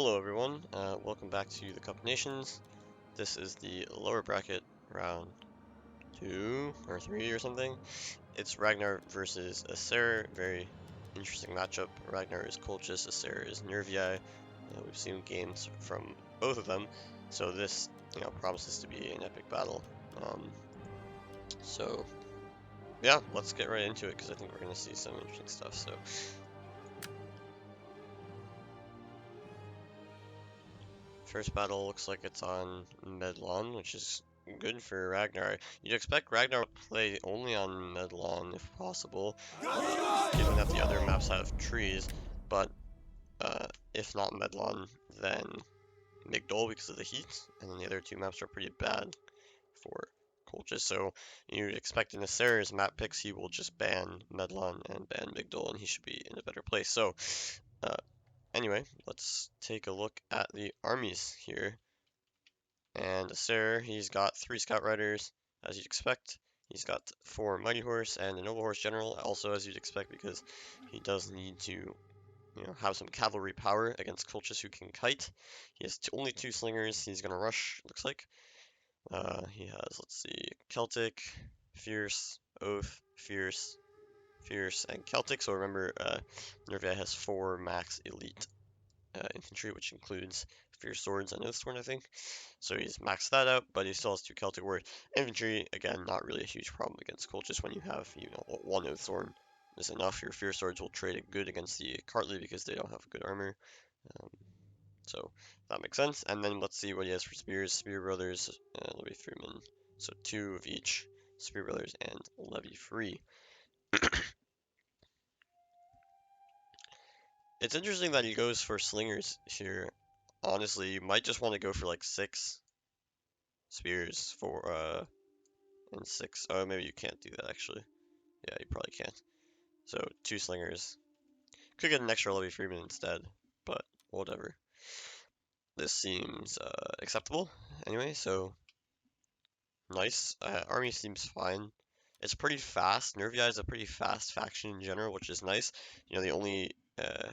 Hello everyone, welcome back to the Cup of Nations. This is the lower bracket, round 2 or 3 or something. It's Ragnar versus Asseror, very interesting matchup. Ragnar is Colchis, Asseror is Nervii. We've seen games from both of them, so this promises to be an epic battle. So yeah, let's get right into it because I think we're going to see some interesting stuff. So. First battle looks like it's on Medlon, which is good for Ragnar. You'd expect Ragnar to play only on Medlon if possible, given that the other maps have trees, but if not Medlon, then Migdol because of the heat, and then the other two maps are pretty bad for Colchis, so you'd expect in Asseror's map picks he will just ban Medlon and ban Migdol, and he should be in a better place. So, anyway, let's take a look at the armies here. And Asseror, he's got 3 Scout Riders, as you'd expect. He's got 4 Mighty Horse and a Noble Horse General, also as you'd expect, because he does need to, have some cavalry power against Colchis who can kite. He has only 2 Slingers. He's gonna rush, looks like. He has, let's see, Celtic, Fierce, Oath, Fierce, Fierce, and Celtic. So remember, Nervii has 4 max elite infantry, which includes Fierce Swords and Oathsworn, I think. So he's maxed that out, but he still has 2 Celtic Ward. Infantry, again, not really a huge problem against Colchis when you have, 1 Oathsworn is enough. Your Fierce Swords will trade it good against the Cartly because they don't have good armor. So that makes sense. And then let's see what he has for Spears. Spear Brothers, Levy Freeman. So 2 of each, Spear Brothers and Levy Free. It's interesting that he goes for Slingers here. Honestly, you might just want to go for like 6 spears for and 6. Oh, maybe you can't do that actually. Yeah, you probably can't. So 2 slingers. Could get an extra Levy Freeman instead, but whatever. This seems acceptable. Anyway, so nice. Army seems fine. It's pretty fast. Nervii is a pretty fast faction in general, which is nice. The only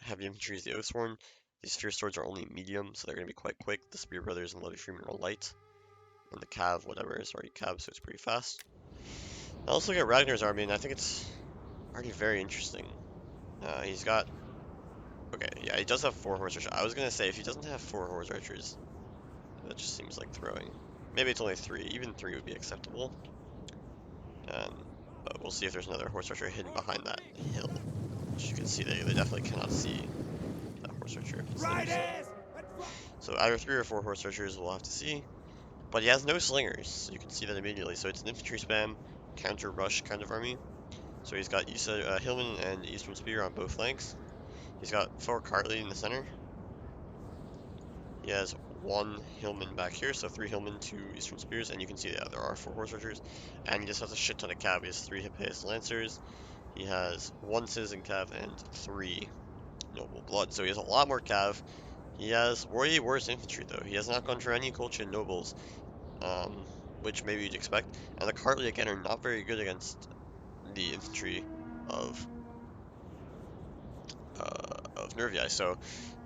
heavy infantry is the Oathsworn. These Fierce Swords are only medium, so they're going to be quite quick. The Spear Brothers and Levy Freeman are light. And the Cav, whatever, is already Cav, so it's pretty fast. Now let's look at Ragnar's army, and I think it's already very interesting. He's got... Okay, yeah, he does have 4 horse archers. I was going to say, if he doesn't have 4 horse archers, that just seems like throwing. Maybe it's only 3. Even 3 would be acceptable. But we'll see if there's another horse archer hidden behind that hill. Which you can see, they definitely cannot see that horse archer. So either 3 or 4 horse archers we'll have to see. But he has no slingers, so you can see that immediately. So it's an infantry spam, counter rush kind of army. So he's got Hillman and Eastern Spear on both flanks. He's got 4 Cartly in the center. He has 1 Hillman back here, so 3 Hillman, 2 Eastern Spears, and you can see that there are 4 horse archers. And he just has a shit ton of cav. He has 3 Hippias Lancers. He has 1 Citizen Cav and 3 Noble Blood. So he has a lot more cav. He has way worse infantry though. He has not gone for any Colchian Nobles, which maybe you'd expect. And the Cartly again are not very good against the infantry of Nervii, so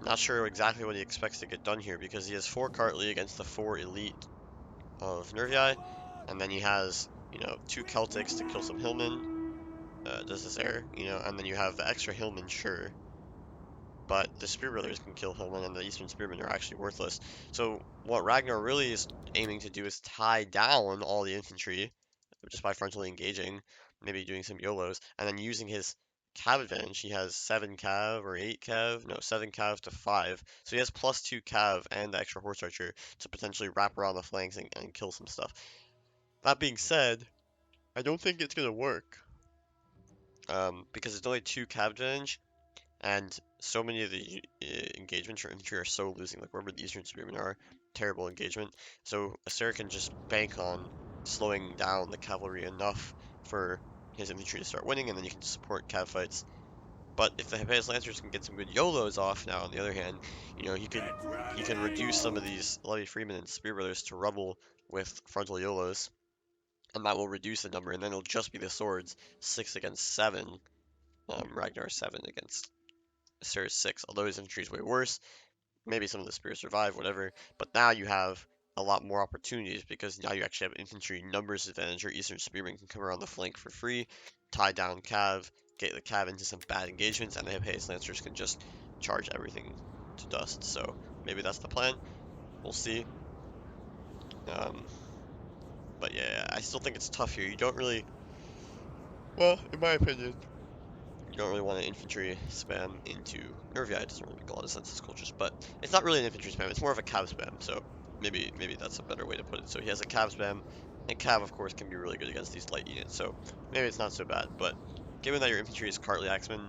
not sure exactly what he expects to get done here because he has 4 Cartly against the 4 elite of Nervii, and then he has 2 Celtics to kill some Hillmen. Does this air? And then you have the extra Hillmen, sure, but the Spear Brothers can kill Hillmen, and the Eastern Spearmen are actually worthless. So what Ragnar really is aiming to do is tie down all the infantry just by frontally engaging, maybe doing some YOLOs, and then using his cav advantage. He has 7 cav or 8 cav, no, 7 cav to 5. So he has plus 2 cav and the extra horse archer to potentially wrap around the flanks and kill some stuff. That being said, I don't think it's gonna work. Because it's only 2 cav advantage, and so many of the engagements for infantry are so losing. Like wherever the Eastern Spearmen are, terrible engagement. So Asseror can just bank on slowing down the cavalry enough for his infantry to start winning, and then you can support cav fights. But if the Hippias Lancers can get some good YOLOs off now, on the other hand, he can reduce some of these Levy Freeman and Spear Brothers to rubble with frontal YOLOs, and that will reduce the number, and then it'll just be the swords, 6 against 7, Ragnar 7 against Asseror's 6, although his infantry is way worse. Maybe some of the spears survive, whatever. But now you have a lot more opportunities because now you actually have infantry numbers advantage. Your Eastern Spearmen can come around the flank for free, tie down Cav, get the Cav into some bad engagements, and the Hippias Lancers can just charge everything to dust. So maybe that's the plan. We'll see. Um, but yeah, I still think it's tough here. You don't really, well, in my opinion, you don't really want an infantry spam into Nervii. It doesn't really make a lot of sense as Colchis, but it's not really an infantry spam. It's more of a cav spam. So maybe that's a better way to put it. So he has a cav spam, and cav of course can be really good against these light units. So maybe it's not so bad. But given that your infantry is Cartly Axemen,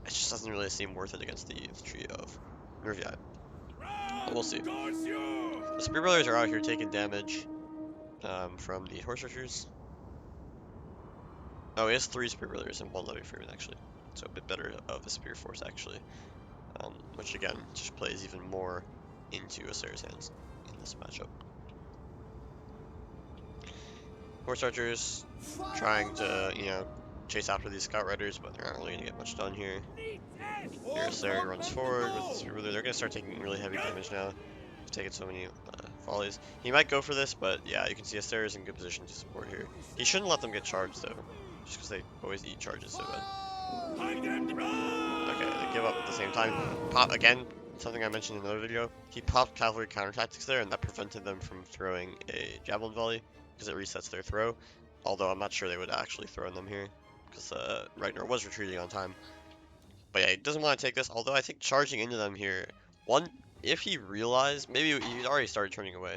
it just doesn't really seem worth it against the infantry of Nervii. But we'll see. The Spear Brothers are out here taking damage from the Horse Archers. Oh, he has 3 Spear Brothers and 1 Levy Freeman actually. So a bit better of a Spear Force actually. Which again just plays even more into Asseror's hands in this matchup. Horse Archers trying to, chase after these Scout Riders, but they're not really going to get much done here. Here Asseror runs forward with his Spear. They're going to start taking really heavy damage now. They've taken so many volleys. He might go for this, but yeah, you can see Asseror is in good position to support here. He shouldn't let them get charged though, just because they always eat charges so bad. Okay, they give up at the same time. Pop again, something I mentioned in another video. He popped cavalry counter tactics there, and that prevented them from throwing a javelin volley because it resets their throw. Although I'm not sure they would actually throw them here because Ragnar was retreating on time. But yeah, he doesn't want to take this. Although I think charging into them here, if he realized, maybe he'd already started turning away.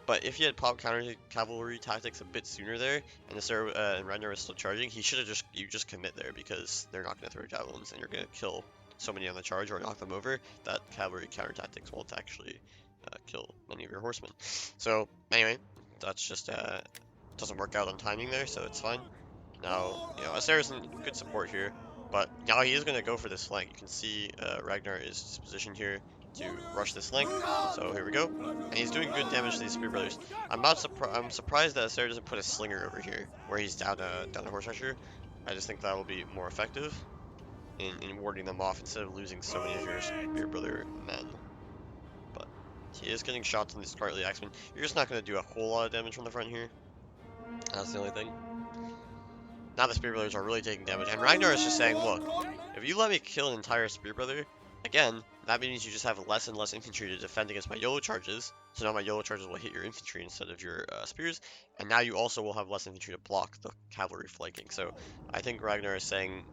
But if he had popped counter cavalry tactics a bit sooner there, and Asseror and Ragnar was still charging, he should have just commit there because they're not going to throw javelins, and you're going to kill so many on the charge or knock them over that cavalry counter tactics won't actually kill many of your horsemen. So anyway, that's just doesn't work out on timing there, so it's fine. Now Asseror's in good support here, but now he is going to go for this flank. You can see Ragnar is positioned here to rush this flank. So here we go, and he's doing good damage to these Spear Brothers. I'm surprised that Asseror doesn't put a slinger over here, where he's down a horse archer. I just think that will be more effective in warding them off instead of losing so many of your Spear Brother men. But he is getting shots on these Cartly Axemen. You're just not going to do a whole lot of damage from the front here. That's the only thing. Now the Spear Brothers are really taking damage, and Ragnar is just saying, look, if you let me kill an entire Spear Brother, again, that means you just have less and less infantry to defend against my YOLO charges, so now my YOLO charges will hit your infantry instead of your spears, and now you also will have less infantry to block the cavalry flanking. So I think Ragnar is saying,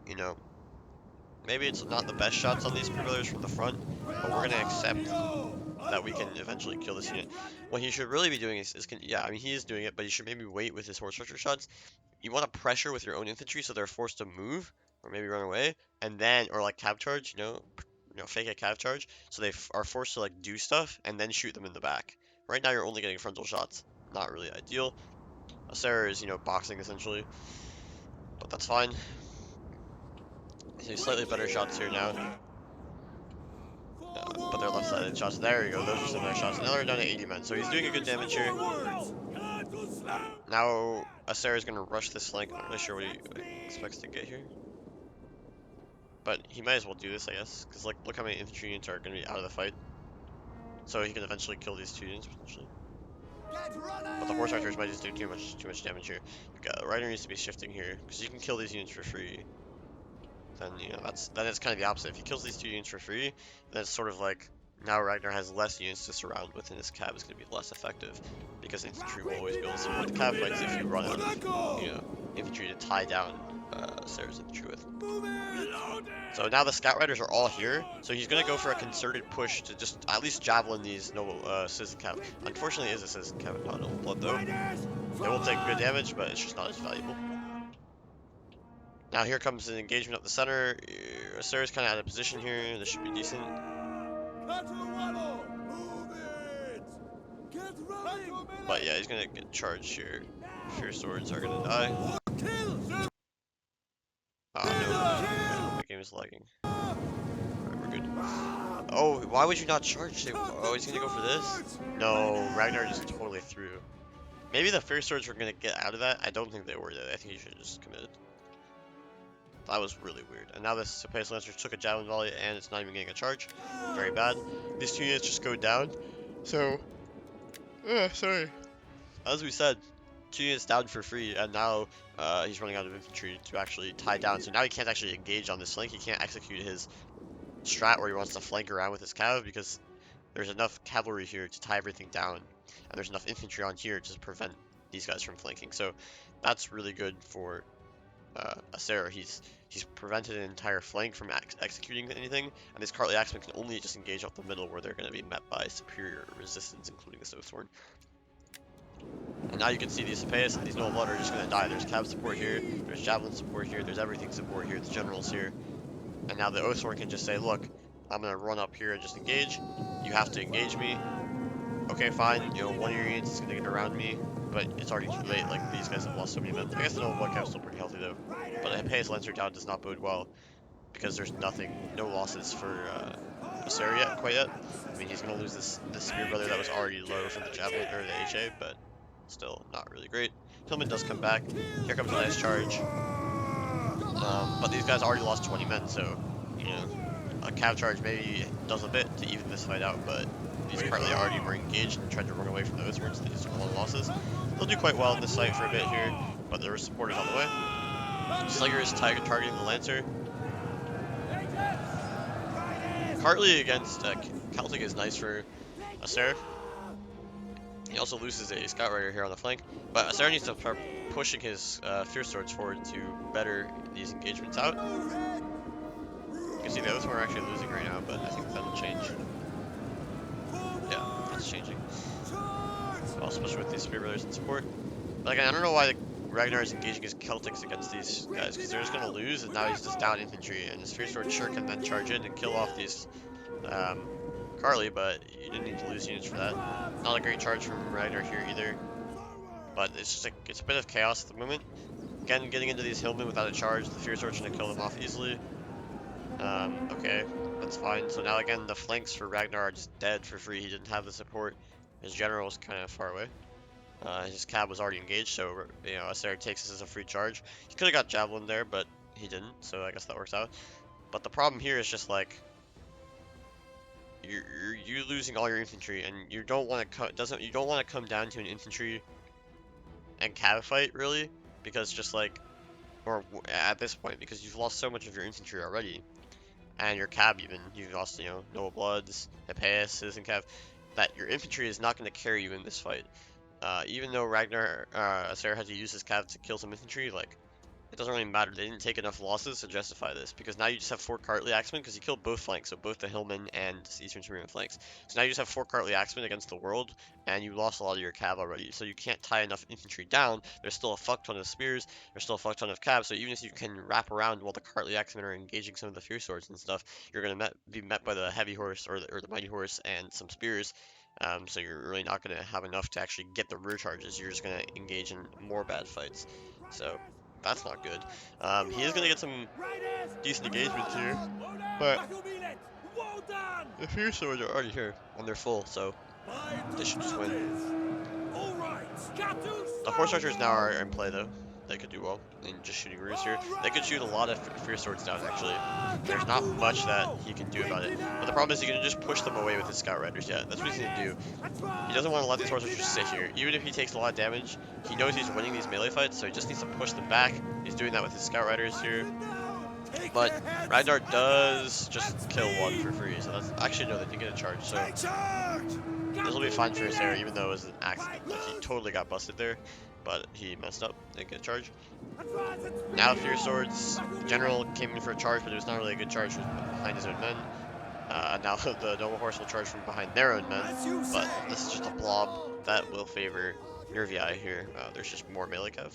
maybe it's not the best shots on these Spear Brothers from the front, but we're going to accept that we can eventually kill this unit. What he should really be doing is he is doing it, but he should maybe wait with his horse archer shots. You want to pressure with your own infantry so they're forced to move or maybe run away, and then or like cav charge, fake a cav charge so they are forced to like do stuff and then shoot them in the back. Right now you're only getting frontal shots, not really ideal. Asseror is boxing essentially, but that's fine. So slightly better shots here now, but they're left-sided shots. There you go, those are some nice shots. Now they're down to 80 men, so he's doing a good damage here. Now Asseror is going to rush this flank. I'm not really sure what he expects to get here. But he might as well do this, I guess. Because look how many infantry units are going to be out of the fight. So he can eventually kill these 2 units, potentially. But the horse archers might just do too much damage here. Rider needs to be shifting here. Because you can kill these units for free. Then, then it's kind of the opposite. If he kills these 2 units for free, then it's sort of like, now Ragnar has less units to surround with, and his cav is going to be less effective. Because infantry will always be able to support the cav fights if you run out of, infantry to tie down Asseror's infantry with. So now the Scout Riders are all here, so he's going to go for a concerted push to just at least javelin these noble citizen cav. Unfortunately, it is a citizen cav, not noble blood though. They will take good damage, but it's just not as valuable. Now here comes an engagement up the center. Asseror's kind of out of position here. This should be decent. But yeah, he's going to get charged here. Fierce swords are going to die. Oh no, my game is lagging. Alright, we're good. Oh, why would you not charge? Oh, he's gonna go for this? No, Ragnar just totally threw. Maybe the fierce swords were gonna get out of that. I don't think they were though. I think he should have just committed. That was really weird. And now this Cepheus Lancer took a javelin volley and it's not even getting a charge. Very bad. These two units just go down. So, sorry. As we said, 2 units down for free, and now he's running out of infantry to actually tie down. So now he can't actually engage on this flank. He can't execute his strat where he wants to flank around with his cav because there's enough cavalry here to tie everything down, and there's enough infantry on here to prevent these guys from flanking. So that's really good for Asseror. He's prevented an entire flank from executing anything, and these Cartly Axemen can only just engage up the middle where they're going to be met by superior resistance, including the Snowthorn. And now you can see these Cepheus and these Noble Blood are just going to die. There's cav support here, there's javelin support here, there's everything support here, the generals here. And now the Oathsworn can just say, look, I'm going to run up here and just engage. You have to engage me. Okay, fine, you know, one of your units is going to get around me, but it's already too late. Like, these guys have lost so many men. I guess the Noble Blood Cav is still pretty healthy, though. But a Cepheus Lancer down does not bode well, because there's no losses for Asseror yet, quite yet. I mean, he's going to lose this Spear Brother that was already low from the Javelin, or the HA, but still not really great. Hillman does come back. Here comes a nice charge. But these guys already lost 20 men, so, you know, a cav charge maybe does a bit to even this fight out, but these Cartly already were engaged and tried to run away from the Oathsworn, so they just took a lot of losses. They'll do quite well in this fight for a bit here, but there were supporters on the way. Slayer is targeting the Lancer. Cartly against Celtic is nice for Asseror. He also loses a Scout Rider here on the flank, but Asseror needs to start pushing his Fierce Swords forward to better these engagements out. You can see the Oathsworn are actually losing right now, but I think that'll change. Yeah, that's changing. Well, especially with these Spear Brothers in support. But again, I don't know why Ragnar is engaging his Celtics against these guys, because they're just going to lose, and now he's just down infantry, and his Fierce Sword sure can then charge in and kill off these Cartly, but you didn't need to lose units for that. Not a great charge from Ragnar here either, but it's just like, it's a bit of chaos at the moment. Again, getting into these Hillmen without a charge, the Fierce Sword's going to kill them off easily. Okay, that's fine. So now again, the flanks for Ragnar are just dead for free. He didn't have the support. His general's kind of far away. His cab was already engaged, so, you know, Asseror takes this as a free charge. He could have got Javelin there, but he didn't, so I guess that works out. But the problem here is just like, you're losing all your infantry, and you don't want to come down to an infantry and cav fight really, because just like, or at this point, because you've lost so much of your infantry already, and your cab even, you've lost, you know, Noble Bloods, Hippeas, and cav, that your infantry is not going to carry you in this fight. Even though Ragnar, Asseror had to use his cav to kill some infantry, like, it doesn't really matter. They didn't take enough losses to justify this, because now you just have 4 Cartly Axemen, because he killed both flanks, so both the Hillmen and Eastern Suburban flanks. So now you just have 4 Cartly Axemen against the world, and you lost a lot of your cav already, so you can't tie enough infantry down. There's still a fuck ton of spears, there's still a fuck ton of cav, so even if you can wrap around while the Cartly Axemen are engaging some of the Fierce Swords and stuff, you're going to be met by the Heavy Horse, or the Mighty Horse, and some spears. So you're really not going to have enough to actually get the rear charges. You're just going to engage in more bad fights. So that's not good. He is going to get some decent engagements here, but the Fierce Swords are already here, and they're full, so they should just win. The Horse Archers now are in play, though. They could do well in just shooting rears here. They could shoot a lot of Fierce Swords down, actually. There's not much that he can do about it. But the problem is he can just push them away with his Scout Riders. Yeah, that's what he's going to do. He doesn't want to let these Horse Archers sit here. Even if he takes a lot of damage, he knows he's winning these melee fights, so he just needs to push them back. He's doing that with his Scout Riders here. But Ragnar does just kill one for free, so that's actually no, they didn't get a charge, so this will be fine for Asseror, even though it was an accident. Like, he totally got busted there, but he messed up, didn't get a charge. Now Fierce Swords, General came in for a charge, but it was not really a good charge from behind his own men. Now the Noble Horse will charge from behind their own men, but this is just a blob that will favor Nervii here. There's just more melee cav,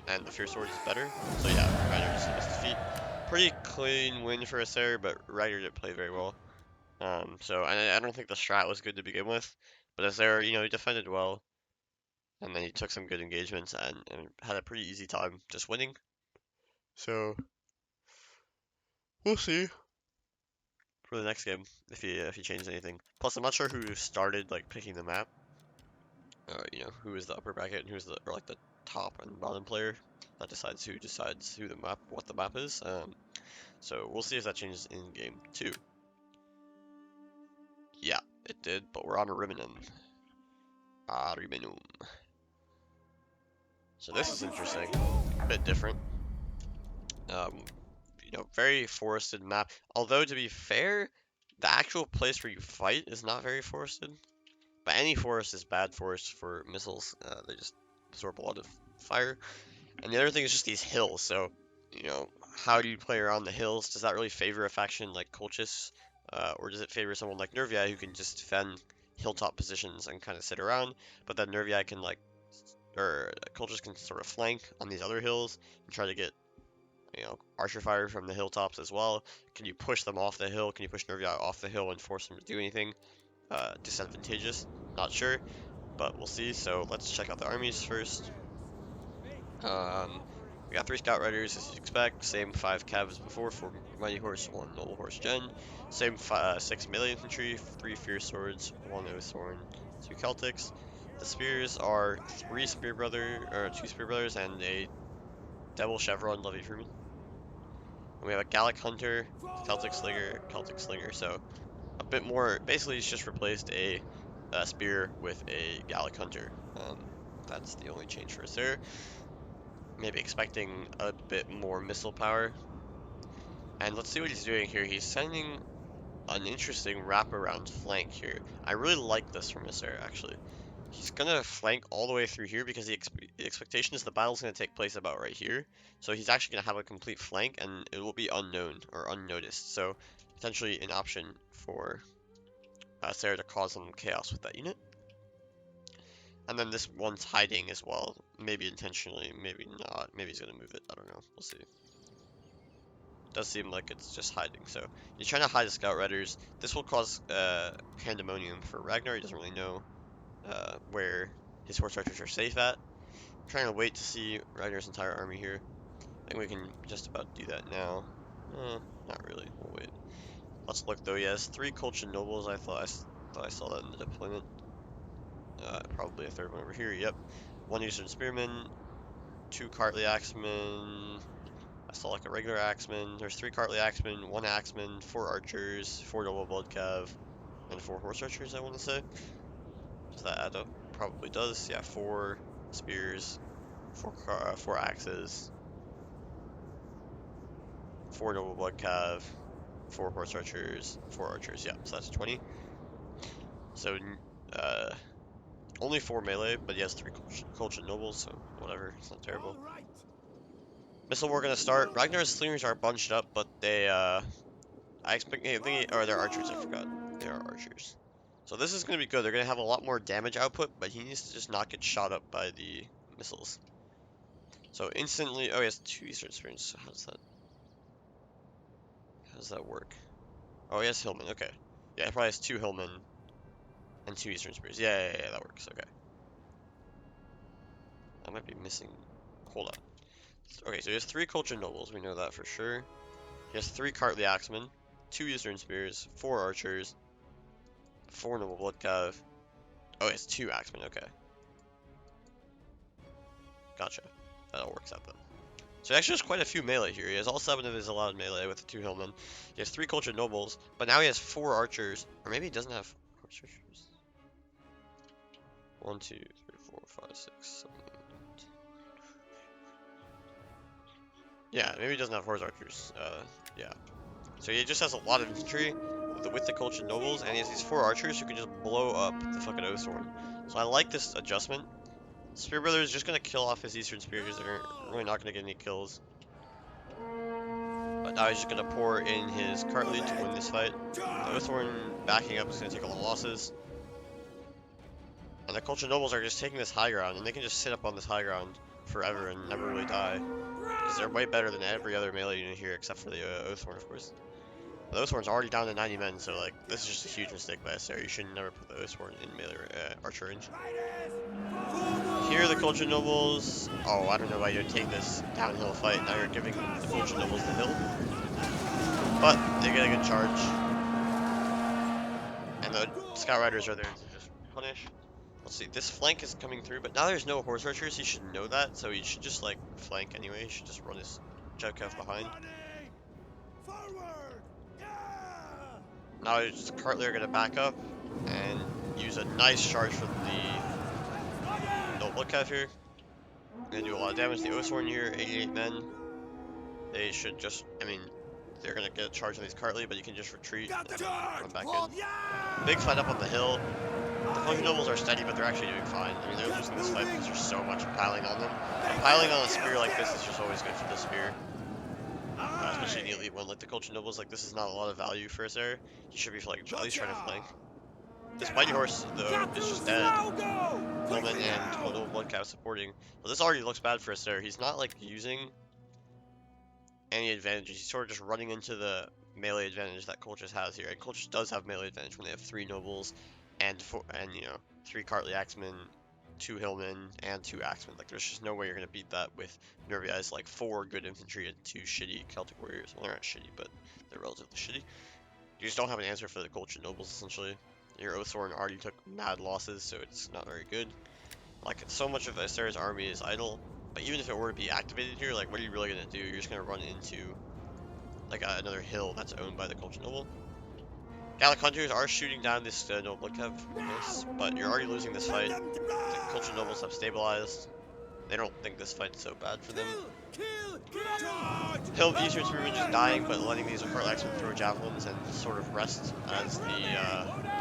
and the Fierce Sword is better, so yeah, Ragnar just missed his feet. Pretty clean win for Asseror, but Ragnar didn't play very well. So I don't think the strat was good to begin with, but Asseror, you know, he defended well, and then he took some good engagements and had a pretty easy time just winning. So we'll see for the next game if he changes anything. Plus, I'm not sure who started like picking the map. You know, who is the upper bracket and who's the like the top and bottom player. that decides who what the map is. So we'll see if that changes in game 2. Yeah, it did, but we're on Ariminum. Ariminum. So this is interesting, a bit different. You know, very forested map. Although to be fair, the actual place where you fight is not very forested. But any forest is bad forest for missiles. They just absorb a lot of fire. And the other thing is just these hills. So, you know, how do you play around the hills? Does that really favor a faction like Colchis? Or does it favor someone like Nervii who can just defend hilltop positions and kind of sit around? But then Nervii can or Colchis can sort of flank on these other hills and try to get, you know, archer fire from the hilltops as well. Can you push them off the hill? Can you push Nervii off the hill and force them to do anything? Disadvantageous? Not sure, but we'll see. So let's check out the armies first. We got 3 Scout Riders, as you'd expect. Same 5 Cav as before, 4 Mighty Horse, 1 Noble Horse Gen. Same 6 Melee Infantry, 3 Fierce Swords, 1 Oathhorn, 2 Celtics. The spears are 2 Spear Brothers, and a Devil Chevron Levy Freeman. And we have a Gallic Hunter, Celtic Slinger, so a bit more. Basically, it's just replaced a spear with a Gallic Hunter. That's the only change for us there. Maybe expecting a bit more missile power. And let's see what he's doing here. He's sending an interesting wraparound flank here. I really like this from Asseror, actually. He's gonna flank all the way through here because the expectation is the battle's gonna take place about right here. So he's actually gonna have a complete flank and it will be unknown or unnoticed. So potentially an option for Asseror to cause some chaos with that unit. And then this one's hiding as well. Maybe intentionally, maybe not. Maybe he's gonna move it. I don't know. We'll see. Does seem like it's just hiding. So he's trying to hide the Scout Riders. This will cause pandemonium for Ragnar. He doesn't really know where his horse archers are safe at. I'm trying to wait to see Ragnar's entire army here. I think we can just about do that now. Not really. We'll wait. Let's look though. He has 3 Colchis Nobles. I thought I saw that in the deployment. Probably a 3rd one over here. Yep. 1 Eastern Spearman, 2 Cartly Axemen. I saw like a regular Axeman. There's 3 Cartly Axemen, 1 Axeman, 4 Archers, 4 Double Blood Cav, and 4 Horse Archers, I want to say. Does that add up? Probably does. Yeah, 4 Spears, 4 Axes, 4 Double Blood Cav, 4 Horse Archers, 4 Archers. Yeah, so that's 20. So, only 4 melee, but he has 3 Colchis Nobles, so whatever, it's not terrible. Missile war gonna start. Ragnar's slingers are bunched up, but they, I think, they're archers, I forgot. They are archers. So this is gonna be good. They're gonna have a lot more damage output, but he needs to just not get shot up by the missiles. So instantly, oh, he has 2 Eastern Spears, so how does that work? Oh, he has Hillmen, okay. Yeah, he probably has 2 Hillmen and 2 Eastern Spears. Yeah, that works, okay. I might be missing, hold on. Okay, so he has 3 Colchis Nobles, we know that for sure. He has 3 Cartly Axemen, 2 Eastern Spears, 4 Archers, 4 Noble Blood Cav. Oh, he has 2 Axemen, okay. Gotcha. That all works out then. So he actually has quite a few melee here. He has all 7 of his allowed melee with the 2 Hillmen. He has 3 Colchis Nobles, but now he has 4 Archers. Or maybe he doesn't have Archers. 1, 2, 3, 4, 5, 6, 7, 8. Yeah, maybe he doesn't have Horse Archers. Yeah. So he just has a lot of infantry with the Colchis Nobles, and he has these 4 Archers who can just blow up the fucking Oathhorn. So I like this adjustment. Spear Brother is just gonna kill off his Eastern Spears. They're really not gonna get any kills. But now he's just gonna pour in his Cartly to win this fight. The Oathhorn backing up is gonna take a lot of losses. And the Colchis Nobles are just taking this high ground, and they can just sit up on this high ground forever and never really die. Because they're way better than every other melee unit here, except for the Oathhorn, of course. The Oathhorn's already down to 90 men, so like this is just a huge mistake by Asseror. You should never put the Oathhorn in melee archer range. Here are the Colchis Nobles. Oh, I don't know why you would take this downhill fight. Now you're giving the Colchis Nobles the hill. But they get a good charge. And the Scout Riders are there to just punish. Let's see, this flank is coming through, but now there's no horse archers. He should know that, so he should just like flank anyway. He should just run his Jevkev behind. Now the Cartly are gonna back up and use a nice charge from the Noble Kev here. Gonna do a lot of damage. The Oathsworn here, 88 men. They should just, I mean, they're gonna get a charge on these Cartly, but you can just retreat and then run back in. Big fight up on the hill. The Colchis nobles are steady, but they're actually doing fine. I mean, they're losing this fight because there's so much piling on them. And piling on a spear like this is just always good for the spear. Especially in the elite one, like the Colchis nobles, like this is not a lot of value for Asseror. He should be like at least trying to flank. This mighty horse though is just dead. Hillman and Noble Blood Cow supporting. But this already looks bad for Asseror. He's not like using any advantages. He's sort of just running into the melee advantage that Colchis has here. And Colchis does have melee advantage when they have 3 nobles and 3 Cartly axemen, 2 hillmen, and 2 axemen. Like there's just no way you're gonna beat that with Nervii's like 4 good infantry and 2 shitty Celtic warriors. Well, they're not shitty, but they're relatively shitty. You just don't have an answer for the Colchis nobles essentially. Your Oathsworn already took mad losses, so it's not very good. Like so much of Asseror's army is idle. But even if it were to be activated here, like what are you really gonna do? You're just gonna run into like another hill that's owned by the Colchis noble. Gallic hunters are shooting down this noble Kev, but you're already losing this fight. The Colchis nobles have stabilized. They don't think this fight's so bad for them. Hill Eastern Spearman just dying, but letting these Cartly axemen throw javelins and sort of rest as the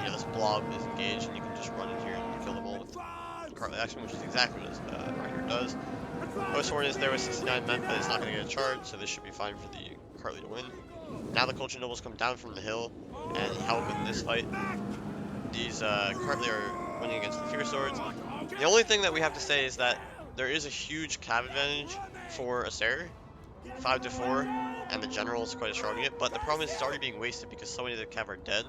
this blob is engaged, and you can just run in here and kill them all with Cartly axemen, which is exactly what Ragnar does. Oathsworn is there with 69 men, but it's not going to get a charge, so this should be fine for the Cartly to win. Now the Colchis nobles come down from the hill and help in this fight. These Cartly are winning against the Fierce Swords. The only thing that we have to say is that there is a huge cav advantage for Asseror, 5 to 4, and the general is quite a strong unit, but the problem is it's already being wasted because so many of the cav are dead,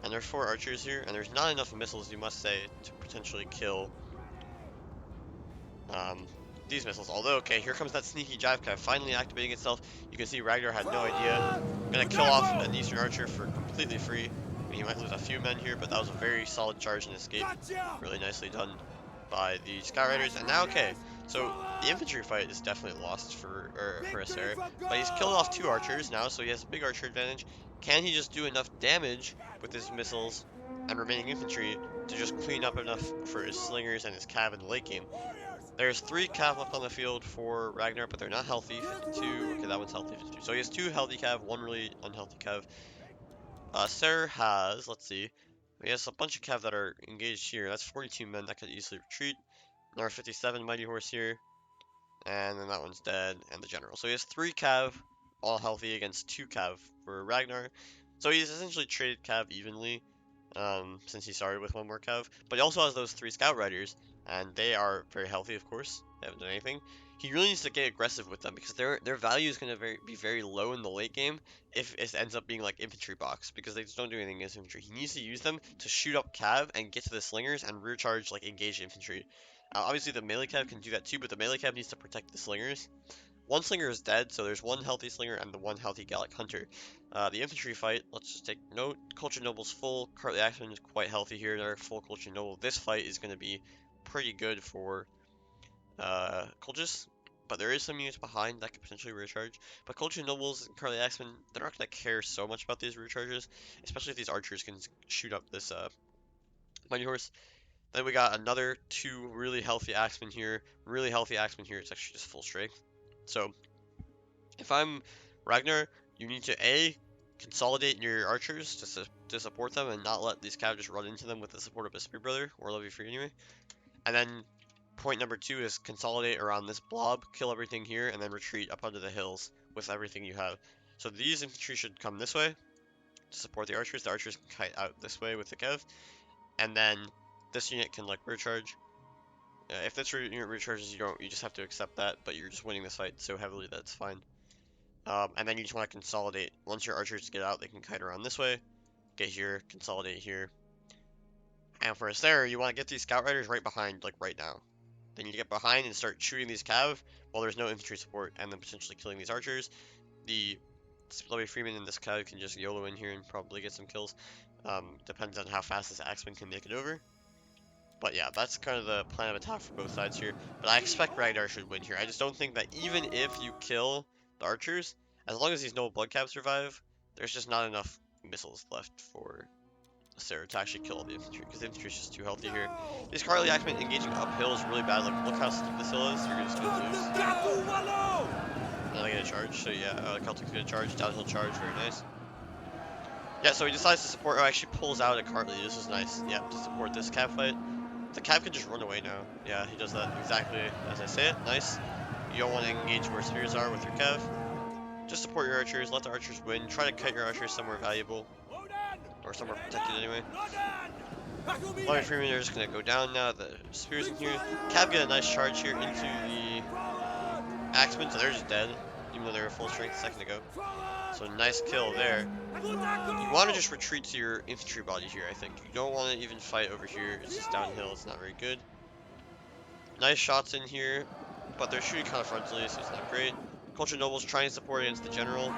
and there are 4 archers here, and there's not enough missiles, you must say, to potentially kill these missiles. Although, okay, here comes that sneaky Jive Cav finally activating itself. You can see Ragnar had no idea. Gonna kill off an Eastern Archer for completely free. I mean, he might lose a few men here, but that was a very solid charge and escape. Really nicely done by the Scout Riders. And now, okay, so the infantry fight is definitely lost for Asseror, but he's killed off 2 archers now, so he has a big archer advantage. Can he just do enough damage with his missiles and remaining infantry to just clean up enough for his slingers and his cav in the late game? There's 3 cav left on the field for Ragnar, but they're not healthy. 52. Okay, that one's healthy. 52. So he has 2 healthy cav, 1 really unhealthy cav. Asseror has, let's see, he has a bunch of cav that are engaged here. That's 42 men that could easily retreat. Another 57 mighty horse here, and then that one's dead, and the general. So he has 3 cav, all healthy, against 2 cav for Ragnar. So he's essentially traded cav evenly, since he started with 1 more cav. But he also has those 3 scout riders, and they are very healthy, of course. They haven't done anything. He really needs to get aggressive with them because their value is going to be very low in the late game if it ends up being like infantry box, because they just don't do anything against infantry. He needs to use them to shoot up cav and get to the slingers and rear charge like engaged infantry. Obviously the melee cav can do that too, but the melee cav needs to protect the slingers. 1 slinger is dead, so there's 1 healthy slinger and the 1 healthy Gallic hunter. The infantry fight, let's just take note. Colchis noble's full. Cartly axeman is quite healthy here. They're full Colchis noble. This fight is going to be pretty good for Colchis, but there is some units behind that could potentially recharge. But Colchis nobles and Cartly axemen, they're not going to care so much about these recharges, especially if these archers can shoot up this mighty horse. Then we got another 2 really healthy axemen here. Really healthy axemen here. It's actually just full strength. So if I'm Ragnar, you need to A, consolidate your archers to support them and not let these cav just run into them with the support of a spear brother, or levy free anyway. And then point number 2 is consolidate around this blob, kill everything here, and then retreat up onto the hills with everything you have. So these infantry should come this way to support the archers. The archers can kite out this way with the cav, and then this unit can like recharge. If this unit recharges, you just have to accept that, but you're just winning this fight so heavily that it's fine. And then you just want to consolidate. Once your archers get out, they can kite around this way, get here, consolidate here. And for Asseror, you want to get these scout riders right behind, like right now. Then you get behind and start shooting these cav while there's no infantry support, and then potentially killing these archers. The Levy Freeman and this cav can just YOLO in here and probably get some kills. Depends on how fast this axeman can make it over. But yeah, that's kind of the plan of attack for both sides here. But I expect Ragnar should win here. I just don't think that even if you kill the archers, as long as these no blood caps survive, there's just not enough missiles left for Asseror to actually kill all the infantry, because the infantry is just too healthy here. These Carly Axemen engaging uphill is really bad. Like, look how steep this hill is. You're just gonna lose. And I get a charge, so yeah, Celtic's gonna charge, downhill charge, very nice. Yeah, so he decides to support, actually pulls out a Carly. This is nice, yeah, to support this cav fight. The cav can just run away now. Yeah, he does that exactly as I say it. Nice. You don't want to engage where spears are with your cav. Just support your archers, let the archers win. Try to cut your archers somewhere valuable. Or somewhere protected anyway. Larry Freeman are just going to go down now. The spears in here. Cav get a nice charge here into the Axemen, so they're just dead. Even though they were full strength a second ago. So nice kill there. You want to just retreat to your infantry body here, I think. You don't want to even fight over here. It's just downhill. It's not very good. Nice shots in here, but they're shooting kind of frontally, so it's not great. Culture Noble's trying to support against the General.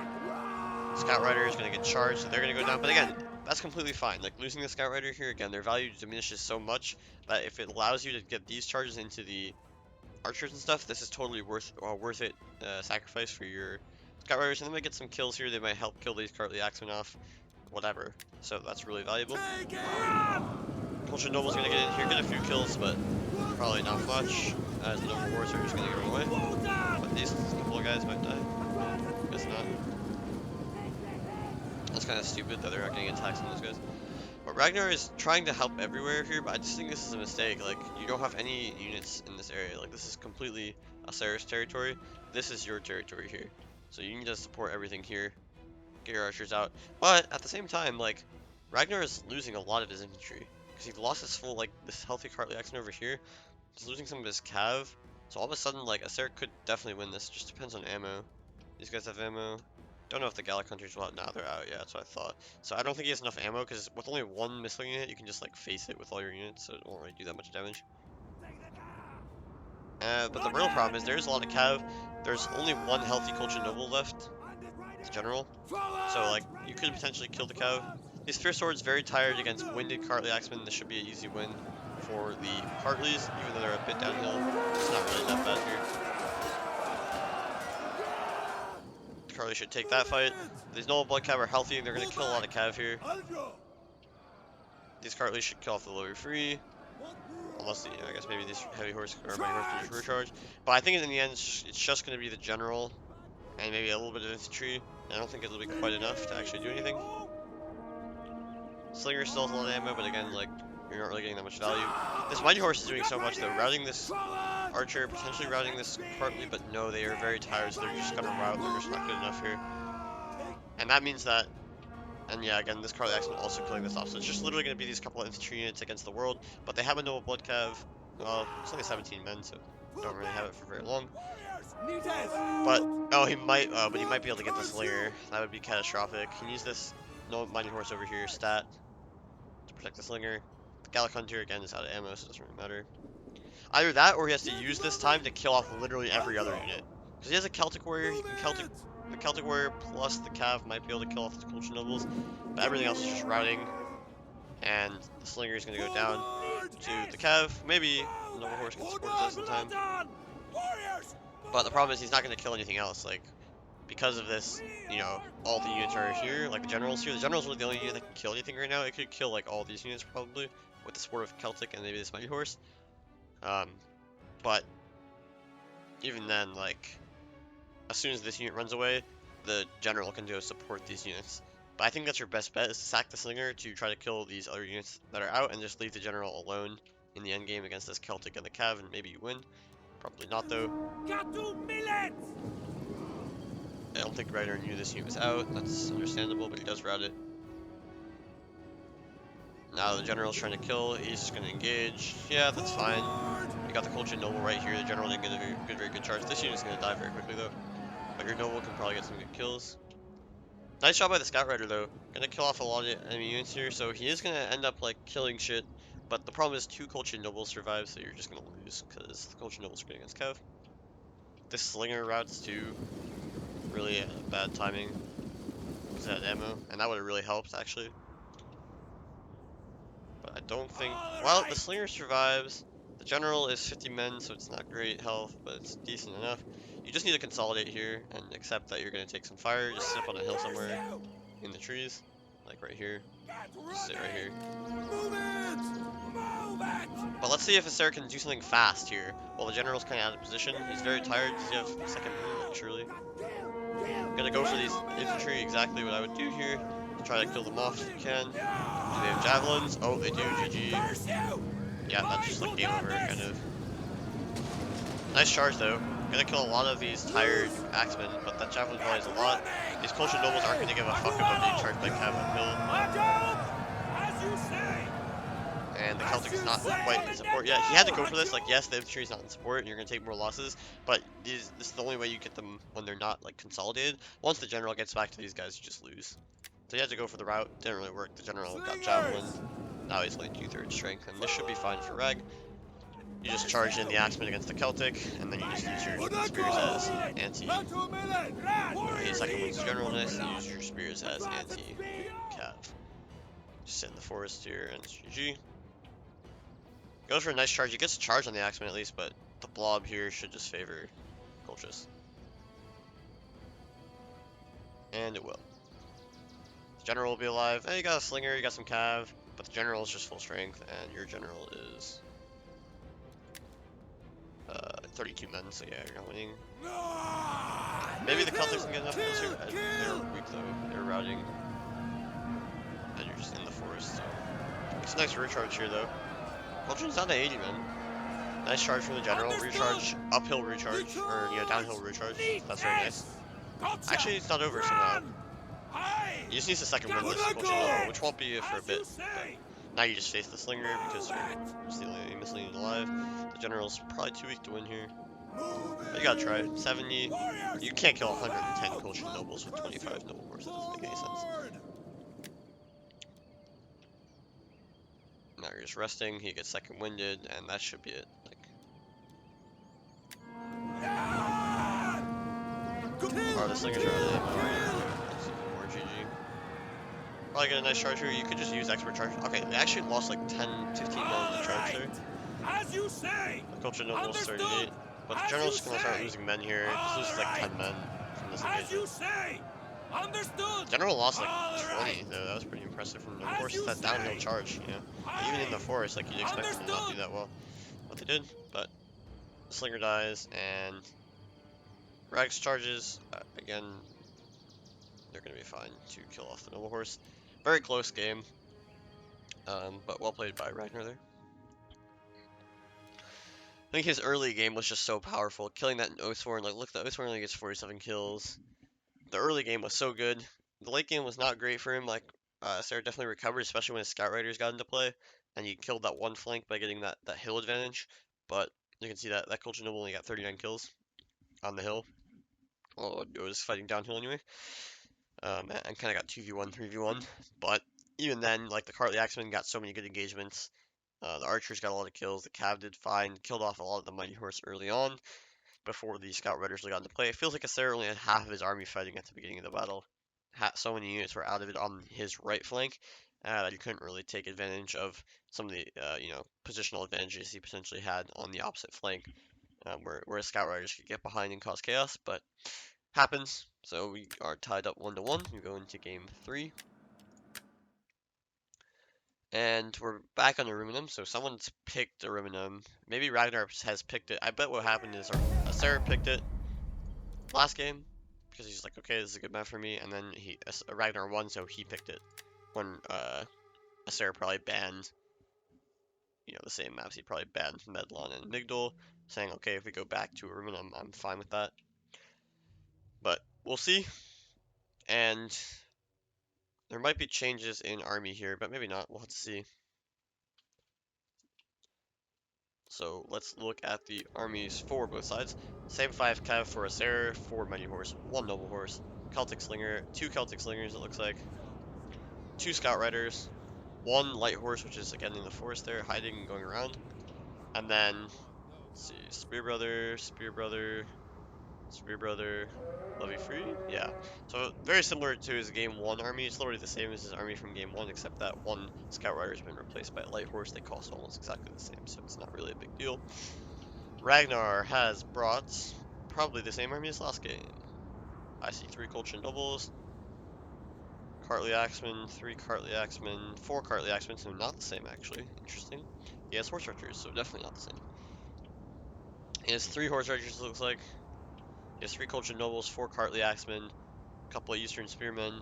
Scout Rider is going to get charged, so they're going to go down. But again, that's completely fine. Like, losing the Scout Rider here, again, their value diminishes so much that if it allows you to get these charges into the archers and stuff, this is totally worth it sacrifice for your Scout Riders. And they might get some kills here. They might help kill these Cartly Axemen off. Whatever. So that's really valuable. Culture Noble's going to get in here, get a few kills, but probably not much, as the Noble Horse are just going to get away. But these couple of guys might die. Guess not. That's kind of stupid that they're not getting attacks on those guys. But Ragnar is trying to help everywhere here, but I just think this is a mistake. Like, you don't have any units in this area. Like, this is completely Asseror's territory. This is your territory here. So you need to support everything here. Get your archers out. But, at the same time, like, Ragnar is losing a lot of his infantry. Because he lost his full, like, this healthy Cartly Axeman over here. He's losing some of his cav. So all of a sudden, like, Asseror could definitely win this. It just depends on ammo. These guys have ammo. Don't know if the Gallic Hunters will have. Nah, they're out. Yeah, that's what I thought. So I don't think he has enough ammo, because with only one missile unit, you can just, like, face it with all your units. So it won't really do that much damage. But the real problem is there's a lot of cav. There's only one healthy Colchis Noble left. The General. So, like, you could potentially kill the cav. These Fierce Swords very tired against winded Cartly Axemen. This should be an easy win for the Cartlys, even though they're a bit downhill. It's not really that bad here. The Cartlys should take that fight. These Noble Blood Cav are healthy. They're going to kill a lot of cav here. These Cartlys should kill off the lower free. Unless, the, I guess maybe these heavy horse or mighty horse can just recharge. But I think in the end, it's just going to be the General and maybe a little bit of infantry. I don't think it'll be quite enough to actually do anything. Slinger still has a lot of ammo, but again, like, you're not really getting that much value. This mighty horse is doing so much though. Routing this archer, potentially routing this Cartly, but no, they are very tired, so they're just gonna route. They're just not good enough here. And that means that, and yeah, again, this Cartly Axeman also killing this off. So it's just literally gonna be these couple of infantry units against the world, but they have a Noble Blood Cav. Well, it's only 17 men, so don't really have it for very long. But oh, he might be able to get the Slinger. That would be catastrophic. He needs this mighty horse over here, stat, to protect the Slinger. The Gallic Hunter again is out of ammo, so it doesn't really matter. Either that, or he has to use this time to kill off literally every other unit. Because he has a Celtic Warrior, he can the Celtic Warrior plus the Cav might be able to kill off the Colchis Nobles, but everything else is just routing. And the Slinger is going to go down to the Cav. Maybe the Noble Horse can support this in time. But the problem is he's not going to kill anything else. Like, because of this, you know, all the units are here. Like the General's here. The General's really the only unit that can kill anything right now. It could kill like all these units probably with the support of Celtic and maybe this mighty horse. But even then, like, as soon as this unit runs away, the General can go support these units. But I think that's your best bet, is to sack the Slinger to try to kill these other units that are out and just leave the General alone in the endgame against this Celtic and the Cav, and maybe you win. Probably not, though. I don't think Ragnar knew this unit was out. That's understandable, but he does route it. Now the General's trying to kill. He's just going to engage. Yeah, that's fine. You got the Colchis Noble right here. The General didn't get a very good charge. This unit's going to die very quickly, though. But your Noble can probably get some good kills. Nice job by the Scout Rider, though. Gonna kill off a lot of enemy units here, so he is gonna end up, like, killing shit. But the problem is 2 Colchis Nobles survive, so you're just gonna lose, because the Colchis Nobles are good against Cav. This Slinger routes, too. Really bad timing. Because it had ammo, and that would have really helped, actually. But I don't think... Well, the Slinger survives. The General is 50 men, so it's not great health, but it's decent enough. You just need to consolidate here and accept that you're going to take some fire. Just sit up on a hill somewhere in the trees. Like right here. Just sit right here. But let's see if Asseror can do something fast here. Well, the General's kind of out of position. He's very tired. Does he have second moon? Like, surely. I'm gonna go for these infantry, exactly what I would do here. Try to kill them off if you can. Do they have javelins? Oh, they do. GG. Yeah, that's just like game over, kind of. Nice charge, though. Gonna kill a lot of these tired axemen, but that javelin volley is a lot. These Colchis nobles aren't gonna give a fuck about being charged by cav uphill. And the Celtic is not quite in support yet. He had to go for this. Like, yes, the infantry is not in support, and you're gonna take more losses, but this is the only way you get them when they're not like consolidated. Once the general gets back to these guys, you just lose. So he had to go for the route. Didn't really work. The general got javelin. Now he's like 2/3 strength, and this should be fine for Rag. You just charge in the axemen against the Celtic, and then you just use your spears as anti. He second wins the general, nice. You use your spears as anti-cav. Just sit in the forest here, and it's GG. Goes for a nice charge. He gets a charge on the axeman at least, but the blob here should just favor Colchis. And it will. The general will be alive. Hey, you got a slinger, you got some cav, but the general is just full strength, and your general is 32 men, so yeah, you're not winning. Maybe the Celtics can get enough kills here. They're weak though. They're routing. And you're just in the forest, so. It's a nice recharge here though. Colchin's down to 80, man. Nice charge from the general. Recharge, uphill recharge, or downhill recharge. That's very nice. Actually, it's not over somehow. He just needs a second win this Colchin, which won't be for a bit. Now you just face the slinger because you're still misleading alive. The general's probably too weak to win here. But you gotta try. 70. You can't kill 110 Colchin nobles with 25 noble horse. That doesn't make any sense. Now you're just resting. He gets second winded, and that should be it. The slingers are really more GG. Probably get a nice charge here. You could just use expert charge. Okay, they actually lost like 10, 15 mil in the charge there. As you say. The Culture Noble is 38. But the general's just gonna start losing men here. He loses like 10 men from this engagement. Understood. General lost like 20 though. That was pretty impressive from them. Of course, it's that downhill charge, you know. Even in the forest, like you'd expect them to not do that well. But they did. But the slinger dies, and Rags charges. Again, they're gonna be fine to kill off the noble horse. Very close game, but well played by Ragnar there. I think his early game was just so powerful. Killing that Oathsworn, like look, the Oathsworn only gets 47 kills. The early game was so good. The late game was not great for him. Like Sarah definitely recovered, especially when his scout riders got into play, and he killed that one flank by getting that hill advantage. But you can see that Colchis Noble only got 39 kills on the hill. Well, it was fighting downhill anyway. And kind of got 2v1, 3v1. But even then, like the Cartly Axemen got so many good engagements. The archers got a lot of kills. The cav did fine. Killed off a lot of the mighty horse early on before the scout riders got into play. It feels like Asseror only had half of his army fighting at the beginning of the battle. So many units were out of it on his right flank that he couldn't really take advantage of some of the positional advantages he potentially had on the opposite flank, where scout riders could get behind and cause chaos. But happens. So we are tied up 1-1. We go into game 3. And we're back on Aruminum, so someone's picked Aruminum. Maybe Ragnar has picked it. I bet what happened is Asseror picked it last game, because he's like, okay, this is a good map for me, and then Ragnar won, so he picked it. When Asseror probably banned, the same maps. He probably banned Medlon and Migdol, saying, okay, if we go back to Aruminum, I'm fine with that. But we'll see. And there might be changes in army here, but maybe not. We'll have to see. So let's look at the armies for both sides. Same 5 cav for Asseror, 4 mighty horse, 1 noble horse, Celtic slinger, 2 Celtic slingers it looks like, 2 scout riders, 1 light horse, which is again in the forest there, hiding and going around, and then let's see, spear brother, Spear Brother, Levy Free? Yeah. So very similar to his Game 1 army. It's literally the same as his army from Game 1, except that one Scout Rider's been replaced by a Light Horse. They cost almost exactly the same, so it's not really a big deal. Ragnar has brought probably the same army as last game. I see 3 Colchis Nobles, Cartly Axemen, 3 Cartly Axemen, 4 Cartly Axemen, so not the same actually. Interesting. He has Horse Archers, so definitely not the same. He has 3 Horse Archers, it looks like. He has 3 Colchis Nobles, 4 Cartly Axemen, a couple of Eastern Spearmen,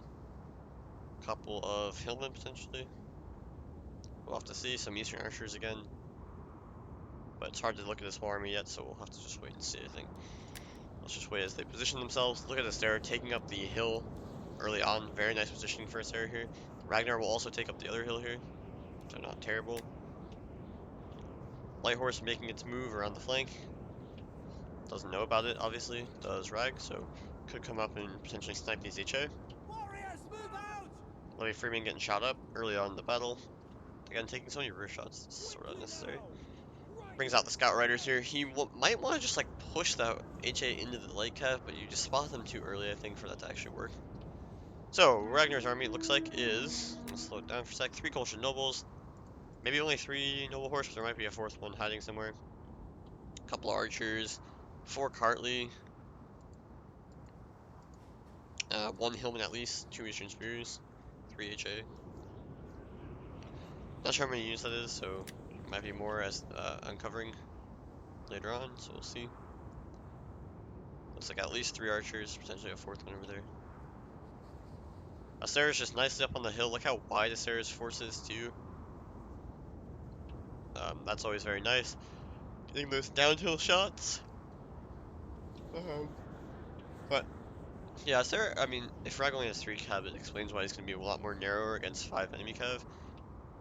a couple of Hillmen potentially. We'll have to see. Some Eastern Archers again. But it's hard to look at this whole army yet, so we'll have to just wait and see, I think. Let's just wait as they position themselves. Look at Asseror taking up the hill early on. Very nice positioning for Asseror here. Ragnar will also take up the other hill here, so not terrible. Light Horse making its move around the flank. Doesn't know about it, obviously. Does Rag, so could come up and potentially snipe these HA. Warriors, move out! Levy Freeman getting shot up early on in the battle. Again, taking so many rear shots, it's sort of unnecessary. Brings out the Scout Riders here. He might want to just like push that HA into the light cap, but you just spot them too early, I think, for that to actually work. So, Ragnar's army, it looks like, is, let's slow it down for a sec, 3 Colchis Nobles, maybe only 3 Noble Horse, but there might be a 4th one hiding somewhere. A couple of Archers, 4 Cartly, 1 Hillman at least, 2 Eastern Spears, 3 HA. Not sure how many units that is, so it might be more as uncovering later on, so we'll see. Looks like at least 3 Archers, potentially a 4th one over there. Asseror's just nicely up on the hill. Look how wide Asseror's force is too. That's always very nice. Getting those downhill shots. But yeah, Asseror, I mean, if Rag only has 3 cav, it explains why he's going to be a lot more narrower against 5 enemy cav.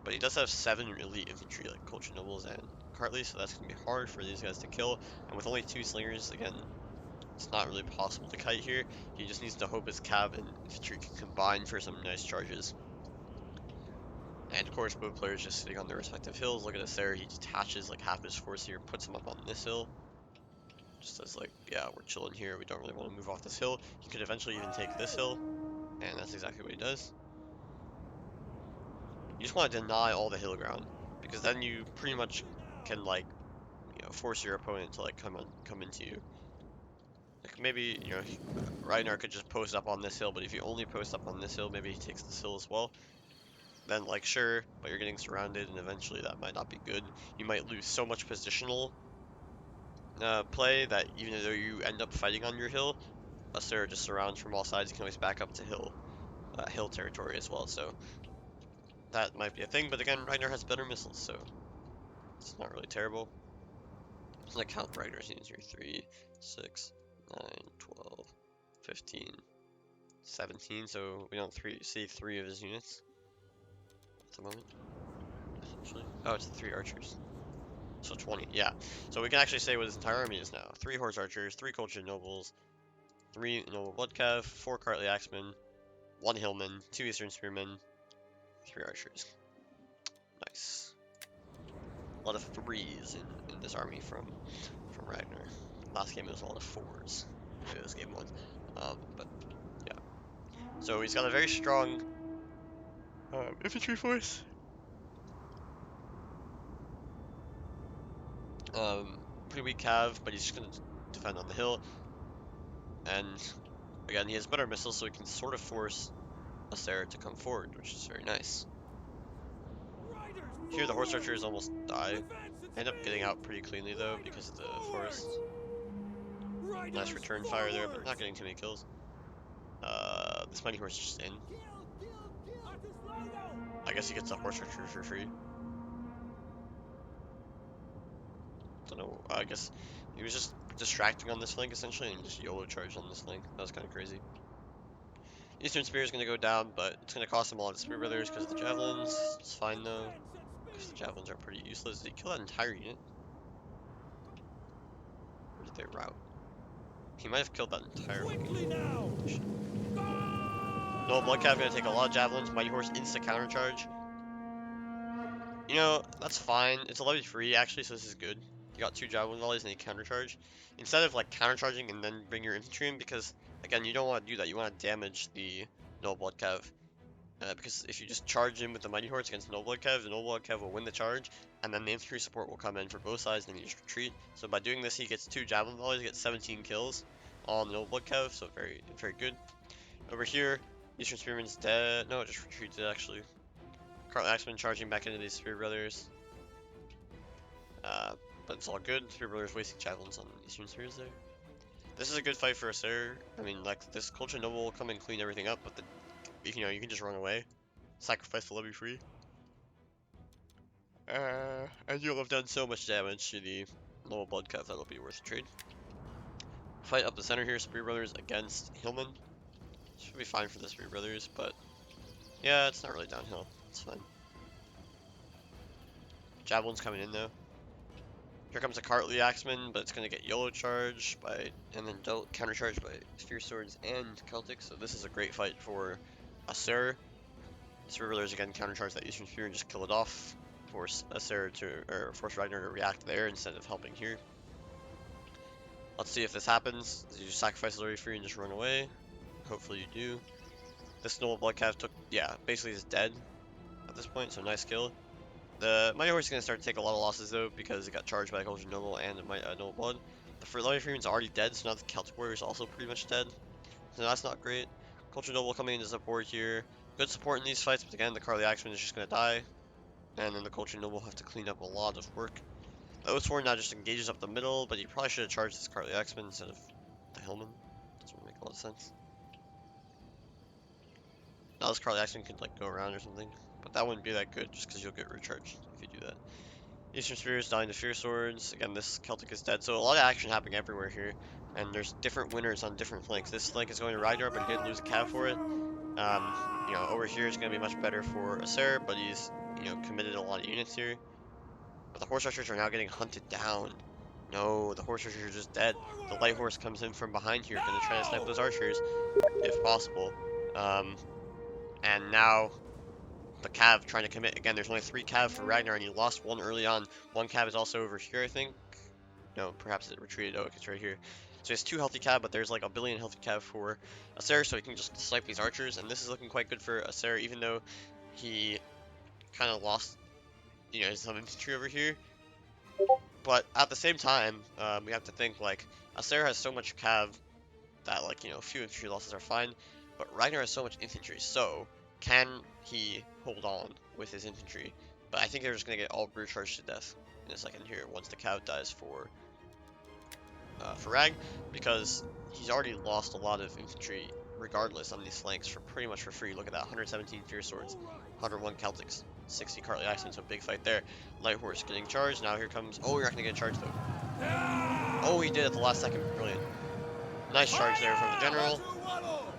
But he does have 7 elite infantry like Colchis Nobles and Cartly, so that's going to be hard for these guys to kill. And with only 2 slingers, again, it's not really possible to kite here. He just needs to hope his cav and infantry can combine for some nice charges. And of course, both players just sitting on their respective hills. Look at Asseror, he detaches like half his force here, puts him up on this hill. Just as like, yeah, we're chilling here, we don't really want to move off this hill. He could eventually even take this hill, and that's exactly what he does. You just want to deny all the hill ground, because then you pretty much can like, you know, force your opponent to like come into you. Like maybe, you know, Ragnar could just post up on this hill, but if you only post up on this hill, maybe he takes this hill as well. Then like sure, but you're getting surrounded and eventually that might not be good. You might lose so much positional play that even though you end up fighting on your hill, Asseror just surrounds from all sides. You can always back up to hill territory as well, so that might be a thing. But again, Ragnar has better missiles, so it's not really terrible. Let's like count Ragnar's units here. 3, 6, 9, 12, 15, 17, so we don't see 3 of his units at the moment. Essentially. Oh, it's the 3 archers. So 20, yeah. So we can actually say what his entire army is now. 3 horse archers, 3 Colchis nobles, 3 noble bloodcav, 4 Cartly axemen, 1 hillman, 2 eastern spearmen, 3 archers. Nice. A lot of 3s in this army from Ragnar. Last game it was a lot of 4s. Maybe it was game 1. But yeah. So he's got a very strong infantry force. Pretty weak cav, but he's just gonna defend on the hill. And again, he has better missiles, so he can sort of force Asseror to come forward, which is very nice. Here the horse archers almost die. End up getting out pretty cleanly though because of the forest. Nice return fire there, but not getting too many kills. This mighty horse is just in. I guess he gets a horse archer for free. Don't know. I guess he was just distracting on this flank essentially and just YOLO charged on this flank. That was kind of crazy. Eastern Spear is going to go down, but it's going to cost him a lot of Spear Brothers because of the Javelins. It's fine though, because the Javelins are pretty useless. Did he kill that entire unit? Or did they rout? He might have killed that entire unit. No, Bloodcav going to take a lot of Javelins. Mighty Horse insta countercharge. You know, that's fine. It's a levy free actually, so this is good. You got 2 javelin volleys and a countercharge. Instead of like countercharging and then bring your infantry in, because again, you don't want to do that. You want to damage the Noble Blood Cav. Because if you just charge in with the Mighty Horse against Noble Blood Cav, the Noble Blood Cav will win the charge, and then the infantry support will come in for both sides, and then you just retreat. So by doing this, he gets 2 javelin volleys, he gets 17 kills on the Noble Blood Cav, so very, very good. Over here, Eastern Spearman's dead. No, it just retreated actually. Carl Axeman charging back into these Spear Brothers. But it's all good. Spear Brothers wasting javelins on Eastern Spears there. This is a good fight for Asseror. I mean, like, this Colchis Noble will come and clean everything up, but you can just run away. Sacrifice the levy free. And you'll have done so much damage to the Noble Blood Cav that'll be worth the trade. Fight up the center here, Spear Brothers against Hillman. Should be fine for the Spear Brothers, but yeah, it's not really downhill. It's fine. Javelin's coming in though. Here comes a Cartley Axeman, but it's going to get YOLO charged by, and then counter charged by Spear Swords and Celtic. So this is a great fight for Asseror. Spear Brothers again counter charge that Eastern Spear and just kill it off. Force Asseror force Ragnar to react there instead of helping here. Let's see if this happens. You just sacrifice Nervii free and just run away. Hopefully you do. This Noble Blood Cav basically is dead at this point, so nice kill. The Mighty Horse is going to start to take a lot of losses though, because it got charged by a Colchis Noble and a Noble Blood. The Nervii Freeman's already dead, so now the Celtic Warrior is also pretty much dead. So that's not great. Colchis Noble coming into support here. Good support in these fights, but again, the Carly Axeman is just going to die. And then the Colchis Noble have to clean up a lot of work. The Oathsworn now just engages up the middle, but you probably should have charged this Carly Axeman instead of the Hillman. Doesn't make a lot of sense. Now this Carly Axeman could like go around or something. But that wouldn't be that good, just because you'll get recharged if you do that. Eastern Spears dying to Fear Swords. Again, this Celtic is dead. So a lot of action happening everywhere here. And there's different winners on different flanks. This flank is going to Ragnar, but he did lose a cav for it. Over here is going to be much better for Asseror, but he's, committed a lot of units here. But the Horse Archers are now getting hunted down. No, the Horse Archers are just dead. The Light Horse comes in from behind here, going to try to snipe those archers, if possible. And now the cav trying to commit. Again, there's only 3 cav for Ragnar, and he lost 1 early on. 1 cav is also over here, I think. No, perhaps it retreated. Oh, it's right here. So he has 2 healthy cav, but there's like a billion healthy cav for Asseror, so he can just snipe these archers. And this is looking quite good for Asseror, even though he kind of lost, some infantry over here. But at the same time, we have to think like Asseror has so much cav that a few infantry losses are fine. But Ragnar has so much infantry, so can he hold on with his infantry? But I think they're just going to get all brute charged to death in a second here once the cav dies for Rag, because he's already lost a lot of infantry regardless on these flanks for pretty much for free. Look at that, 117 Fierce Swords, 101 Celtics, 60 Cartly Axemen, so big fight there. Light Horse getting charged, now here comes, oh, you're not going to get charged though. Oh, he did at the last second, brilliant. Nice charge there from the General.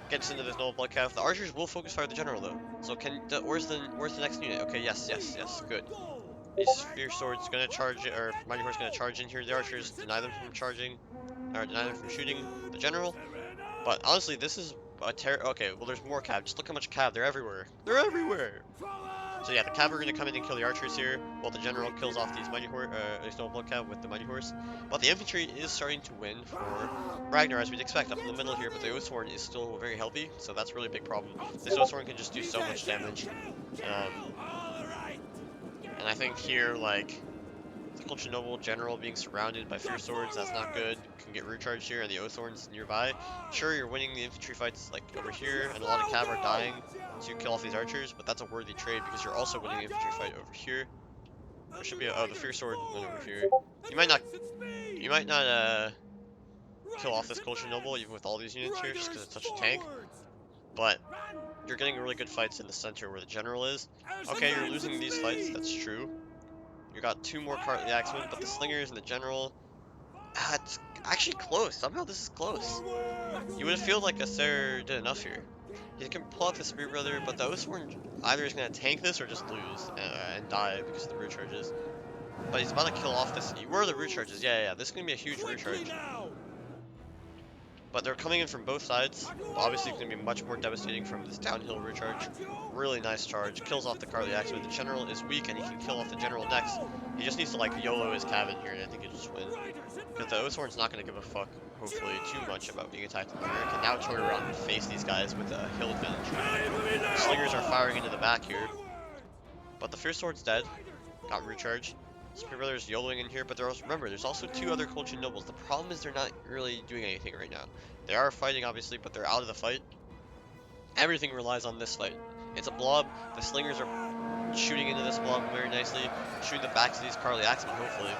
Gets into this Noble Blood Cav. The archers will focus fire the General though. So where's the next unit? Okay, yes, good. These Fierce Swords gonna charge, or Mighty Horse gonna charge in here. The archers deny them from charging, or deny them from shooting the General. But honestly, this is a okay, well there's more cav. Just look how much cav. They're everywhere. They're everywhere. So yeah, the cav are gonna come in and kill the archers here, while the General kills off these these Noble Blood Cav with the Mighty Horse. But the infantry is starting to win for Ragnar, as we'd expect, up in the middle here. But the Oathsworn is still very healthy, so that's a really big problem. This Oathsworn can just do so much damage. And I think here, like, the Colchis Noble General being surrounded by Fierce Swords, that's not good. Can get recharged here, and the Oathsworn's nearby. Sure, you're winning the infantry fights, like, over here, and a lot of cav are dying to kill off these archers, but that's a worthy trade because you're also winning the infantry fight over here. There should be the Fierce Sword went over here. You might not kill off this Colchis Noble even with all these units here, just because it's such a tank. But you're getting really good fights in the center where the General is. Okay, you're losing these fights, that's true. You got 2 more Cartly Axemen, but the Slingers and the General, it's actually close. Somehow this is close. You would feel like Asseror did enough here. He can pull out the Spear Brother, but the Oathsworn either is going to tank this or just lose and die because of the root charges. But he's about to kill off this. Where are the root charges? Yeah, this is going to be a huge root charge. But they're coming in from both sides. Obviously, it's going to be much more devastating from this downhill recharge. Really nice charge. Kills off the Carly Axeman. The general is weak, and he can kill off the general next. He just needs to, like, YOLO his cav in here, and I think he'll just win. Because the Oathsworn's not going to give a fuck, hopefully, too much about being attacked in the rear. Can now turn around and face these guys with a hill advantage. Slingers are firing into the back here. But the Fierce Sword's dead. Got recharge. Spear Brothers YOLOing in here, but remember, there's also two other Colchis nobles. The problem is they're not really doing anything right now. They are fighting, obviously, but they're out of the fight. Everything relies on this fight. It's a blob. The Slingers are shooting into this blob very nicely, shooting the backs of these Carly Axemen, hopefully.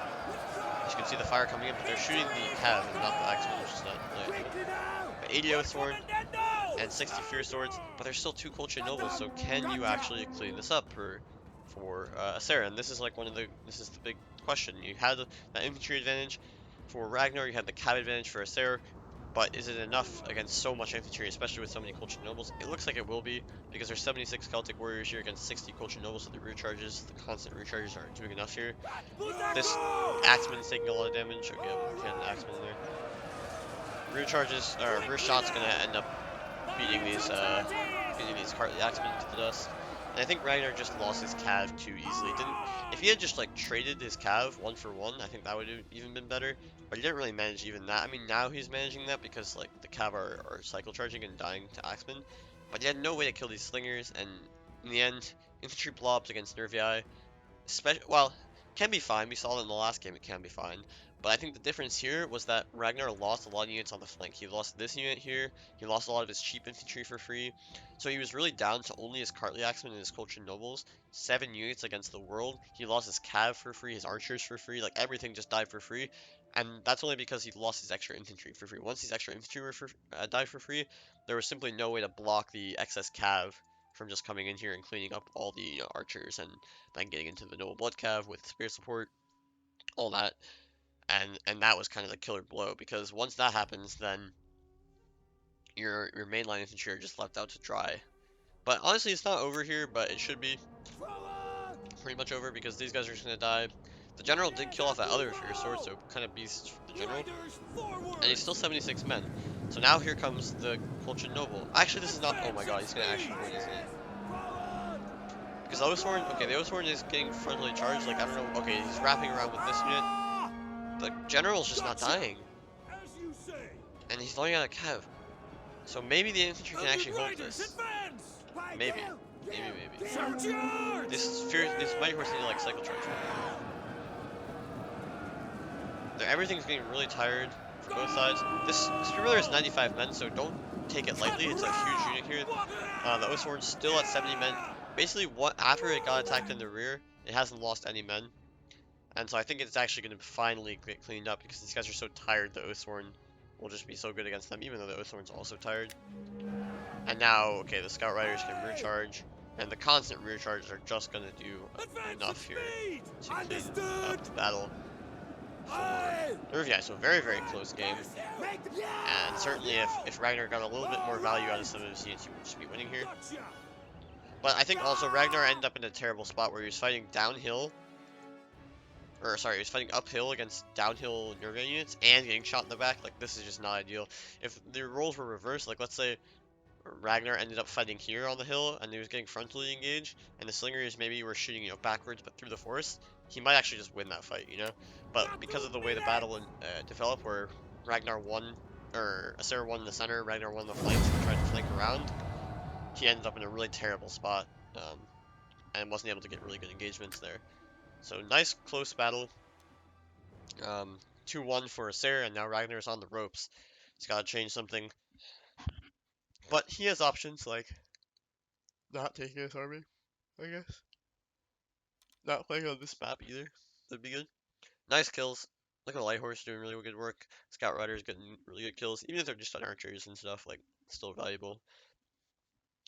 As you can see the fire coming in, but they're shooting the Cav and not the Axemen, which is not really ideal. But 80 Oathsworn and 60 Fierce Swords, but there's still two Colchis nobles, so can you actually clean this up for Asseror? And this is like this is the big question. You had that infantry advantage for Ragnar, you had the cav advantage for Asseror, but is it enough against so much infantry, especially with so many Colchis nobles? It looks like it will be, because there's 76 Celtic warriors here against 60 Colchis nobles, so the recharges, the constant recharges are doing enough here. This Axeman is taking a lot of damage. Okay, we had an Axeman in there. Rear shot's gonna end up beating these Cartly Axemen into the dust. And I think Ragnar just lost his cav too easily. If he had just like traded his cav 1-for-1, I think that would have even been better. But he didn't really manage even that. I mean, now he's managing that because like the cav are cycle charging and dying to Axemen. But he had no way to kill these slingers, and in the end, infantry blobs against Nervii, well, can be fine. We saw that in the last game, it can be fine. But I think the difference here was that Ragnar lost a lot of units on the flank. He lost this unit here. He lost a lot of his cheap infantry for free. So he was really down to only his Cartly Axemen and his Colchis Nobles. 7 units against the world. He lost his Cav for free, his archers for free. Like, everything just died for free. And that's only because he lost his extra infantry for free. Once these extra infantry were died for free, there was simply no way to block the excess Cav from just coming in here and cleaning up all the archers and then getting into the noble blood cav with spear support, all that, and that was kind of the killer blow, because once that happens, then your mainline infantry are just left out to dry. But honestly, it's not over here, but it should be pretty much over because these guys are just gonna die. The general did kill off that other fierce sword, so kind of beast for the general, and he's still 76 men. So now here comes the Colchis noble. Actually, this is not. Oh my god, he's gonna actually win, isn't it? Because the Oathsworn, okay, the Oathsworn is getting frontally charged, like, I don't know, okay, he's wrapping around with this unit. The general's just not dying. And he's throwing out a cav. So maybe the infantry can actually hold this. Maybe. This Mighty Horse need to, like, cycle charge. Everything's getting really tired for both sides. This Spear Brother is 95 men, so don't take it lightly. It's a huge unit here. The Oathsworn's still at 70 men. Basically, after it got attacked in the rear, it hasn't lost any men. And so I think it's actually going to finally get cleaned up because these guys are so tired. The Oathsworn will just be so good against them, even though the Oathsworn's also tired. And now, okay, the Scout Riders can recharge, and the constant recharges are just going to do enough here to clean up the battle for Nervii. So very, very close game. And certainly if Ragnar got a little bit more value out of some of his units, he would just be winning here. But I think also Ragnar ended up in a terrible spot where he was fighting downhill. Or, sorry, he was fighting uphill against downhill Nervii units and getting shot in the back. Like, this is just not ideal. If the roles were reversed, like, let's say Ragnar ended up fighting here on the hill and he was getting frontally engaged, and the Slingers maybe were shooting, you know, backwards but through the forest, he might actually just win that fight, you know? But because of the way the battle developed, where Ragnar won, or Asseror won in the center, Ragnar won the flanks and tried to flank around, he ended up in a really terrible spot, and wasn't able to get really good engagements there. So nice close battle. 2-1 for Asseror, and now Ragnar's on the ropes. He's got to change something. But he has options like not taking his army, I guess. Not playing on this map either. That'd be good. Nice kills. Look at the Light Horse doing really good work. Scout Riders getting really good kills. Even if they're just on archers and stuff, like, still valuable.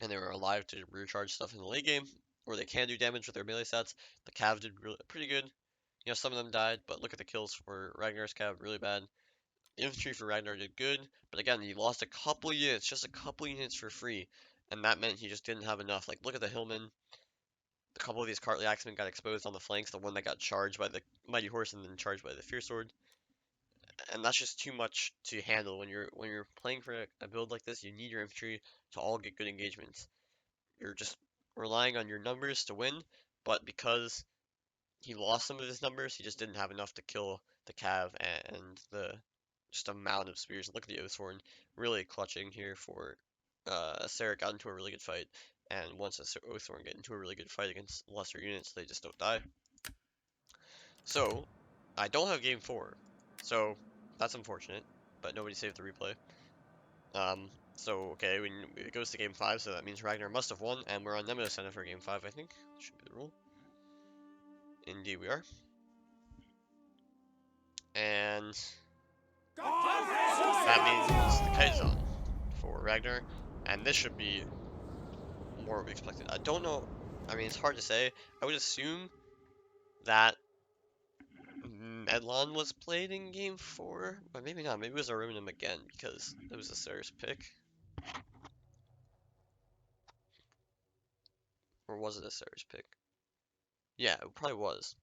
And they were alive to recharge stuff in the late game, where they can do damage with their melee stats. The Cav did pretty good. You know, some of them died, but look at the kills for Ragnar's Cav, really bad. The infantry for Ragnar did good, but again, he lost a couple units, just a couple units for free, and that meant he just didn't have enough. Like, look at the Hillmen. A couple of these Cartly Axemen got exposed on the flanks, the one that got charged by the Mighty Horse and then charged by the Fierce Sword. and that's just too much to handle when you're playing for a build like this. You need your infantry to all get good engagements. You're just relying on your numbers to win, but because he lost some of his numbers, he just didn't have enough to kill the cav and the just amount of spears. Look at the Oathsworn really clutching here for Asseror got into a really good fight, and once Oathsworn get into a really good fight against lesser units, they just don't die. So, I don't have game 4, so that's unfortunate, but nobody saved the replay. So, okay, when it goes to game 5, so that means Ragnar must have won, and we're on Nemesis Center for game 5, I think. Should be the rule. Indeed we are. And that means the kite is on for Ragnar, and this should be more expected. I don't know, I mean, it's hard to say. I would assume that Medlon was played in game 4, but maybe not. Maybe it was Aruminum again, because it was a Sarah's pick. Or was it a Sarah's pick? Yeah, it probably was.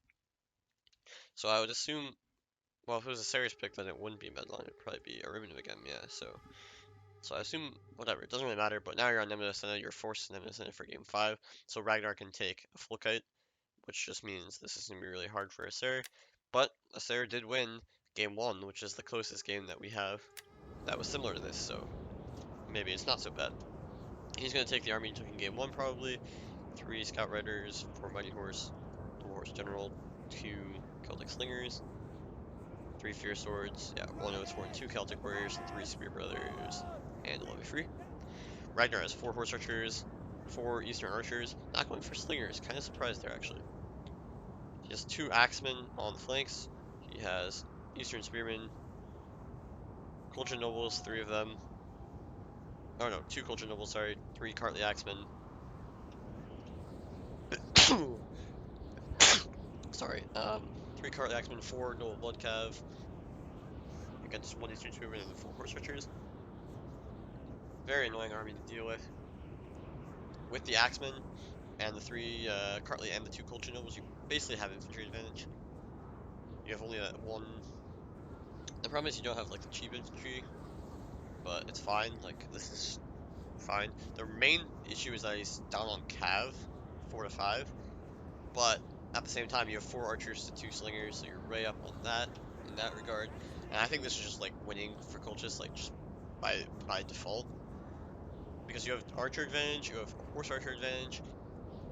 So I would assume, well, if it was a Sarah's pick, then it wouldn't be Medlon. It'd probably be Aruminum again, yeah, so I assume, whatever, it doesn't really matter, but now you're on Nemesis Center, you're forced to Nemesis Center for game 5, so Ragnar can take a full kite, which just means this is going to be really hard for Asseror, but Asseror did win game 1, which is the closest game that we have that was similar to this, so maybe it's not so bad. He's going to take the army he took in game 1 probably, 3 Scout Riders, 4 Mighty Horse, Double Horse General, 2 Celtic Slingers, 3 Fierce Swords, yeah, 1 Oathsworn, 2 Celtic Warriors, 3 Spear Brothers, and a Levy Free. Ragnar has 4 Horse Archers, 4 Eastern Archers, not going for Slingers, kind of surprised there actually. He has 2 Axemen on the flanks, he has Eastern Spearmen, Colchis Nobles, 3 of them, oh no, 2 Colchis Nobles, sorry, 3 Cartly Axemen, sorry, 3 Cartly Axemen, 4 Noble Blood Cav, against 1 Eastern Spearman and 4 Horse Archers. Very annoying army to deal with. With the Axemen and the 3 Cartly and the 2 Colchis Nobles, you basically have infantry advantage. You have only that 1. The problem is you don't have like the cheap infantry, but it's fine. Like this is fine. The main issue is that he's down on cav, 4 to 5, but at the same time you have 4 archers to 2 slingers, so you're way up on that in that regard. And I think this is just like winning for Colchis, like just by default, because you have archer advantage, you have horse archer advantage,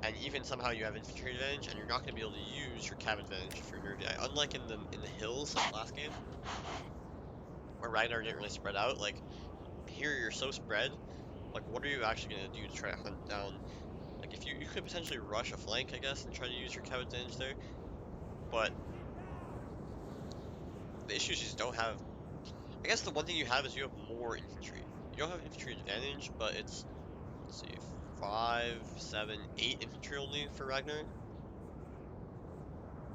and even somehow you have infantry advantage, and you're not going to be able to use your cav advantage for Nervii. Unlike in the hills like last game, where Ragnar didn't really spread out, like here you're so spread. Like what are you actually going to do to try to hunt down? Like if you could potentially rush a flank, I guess, and try to use your cav advantage there, but the issue is you just don't have. I guess the one thing you have is you have more infantry. You don't have infantry advantage, but it's, let's see, 5, 7, 8 infantry only for Ragnar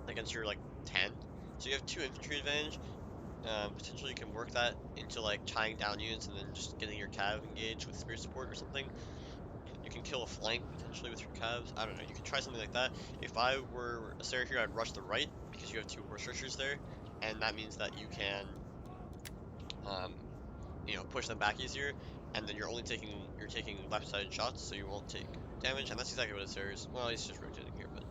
against your like 10. So you have 2 infantry advantage. Potentially you can work that into like tying down units and then just getting your cav engaged with spear support or something. You can kill a flank potentially with your cavs. I don't know. You can try something like that. If I were a Asseror here, I'd rush the right because you have 2 horse archers there, and that means that you can, you know, push them back easier. And then you're taking left-sided shots, so you won't take damage. And that's exactly what Asseror is. Well, he's just rotating here, but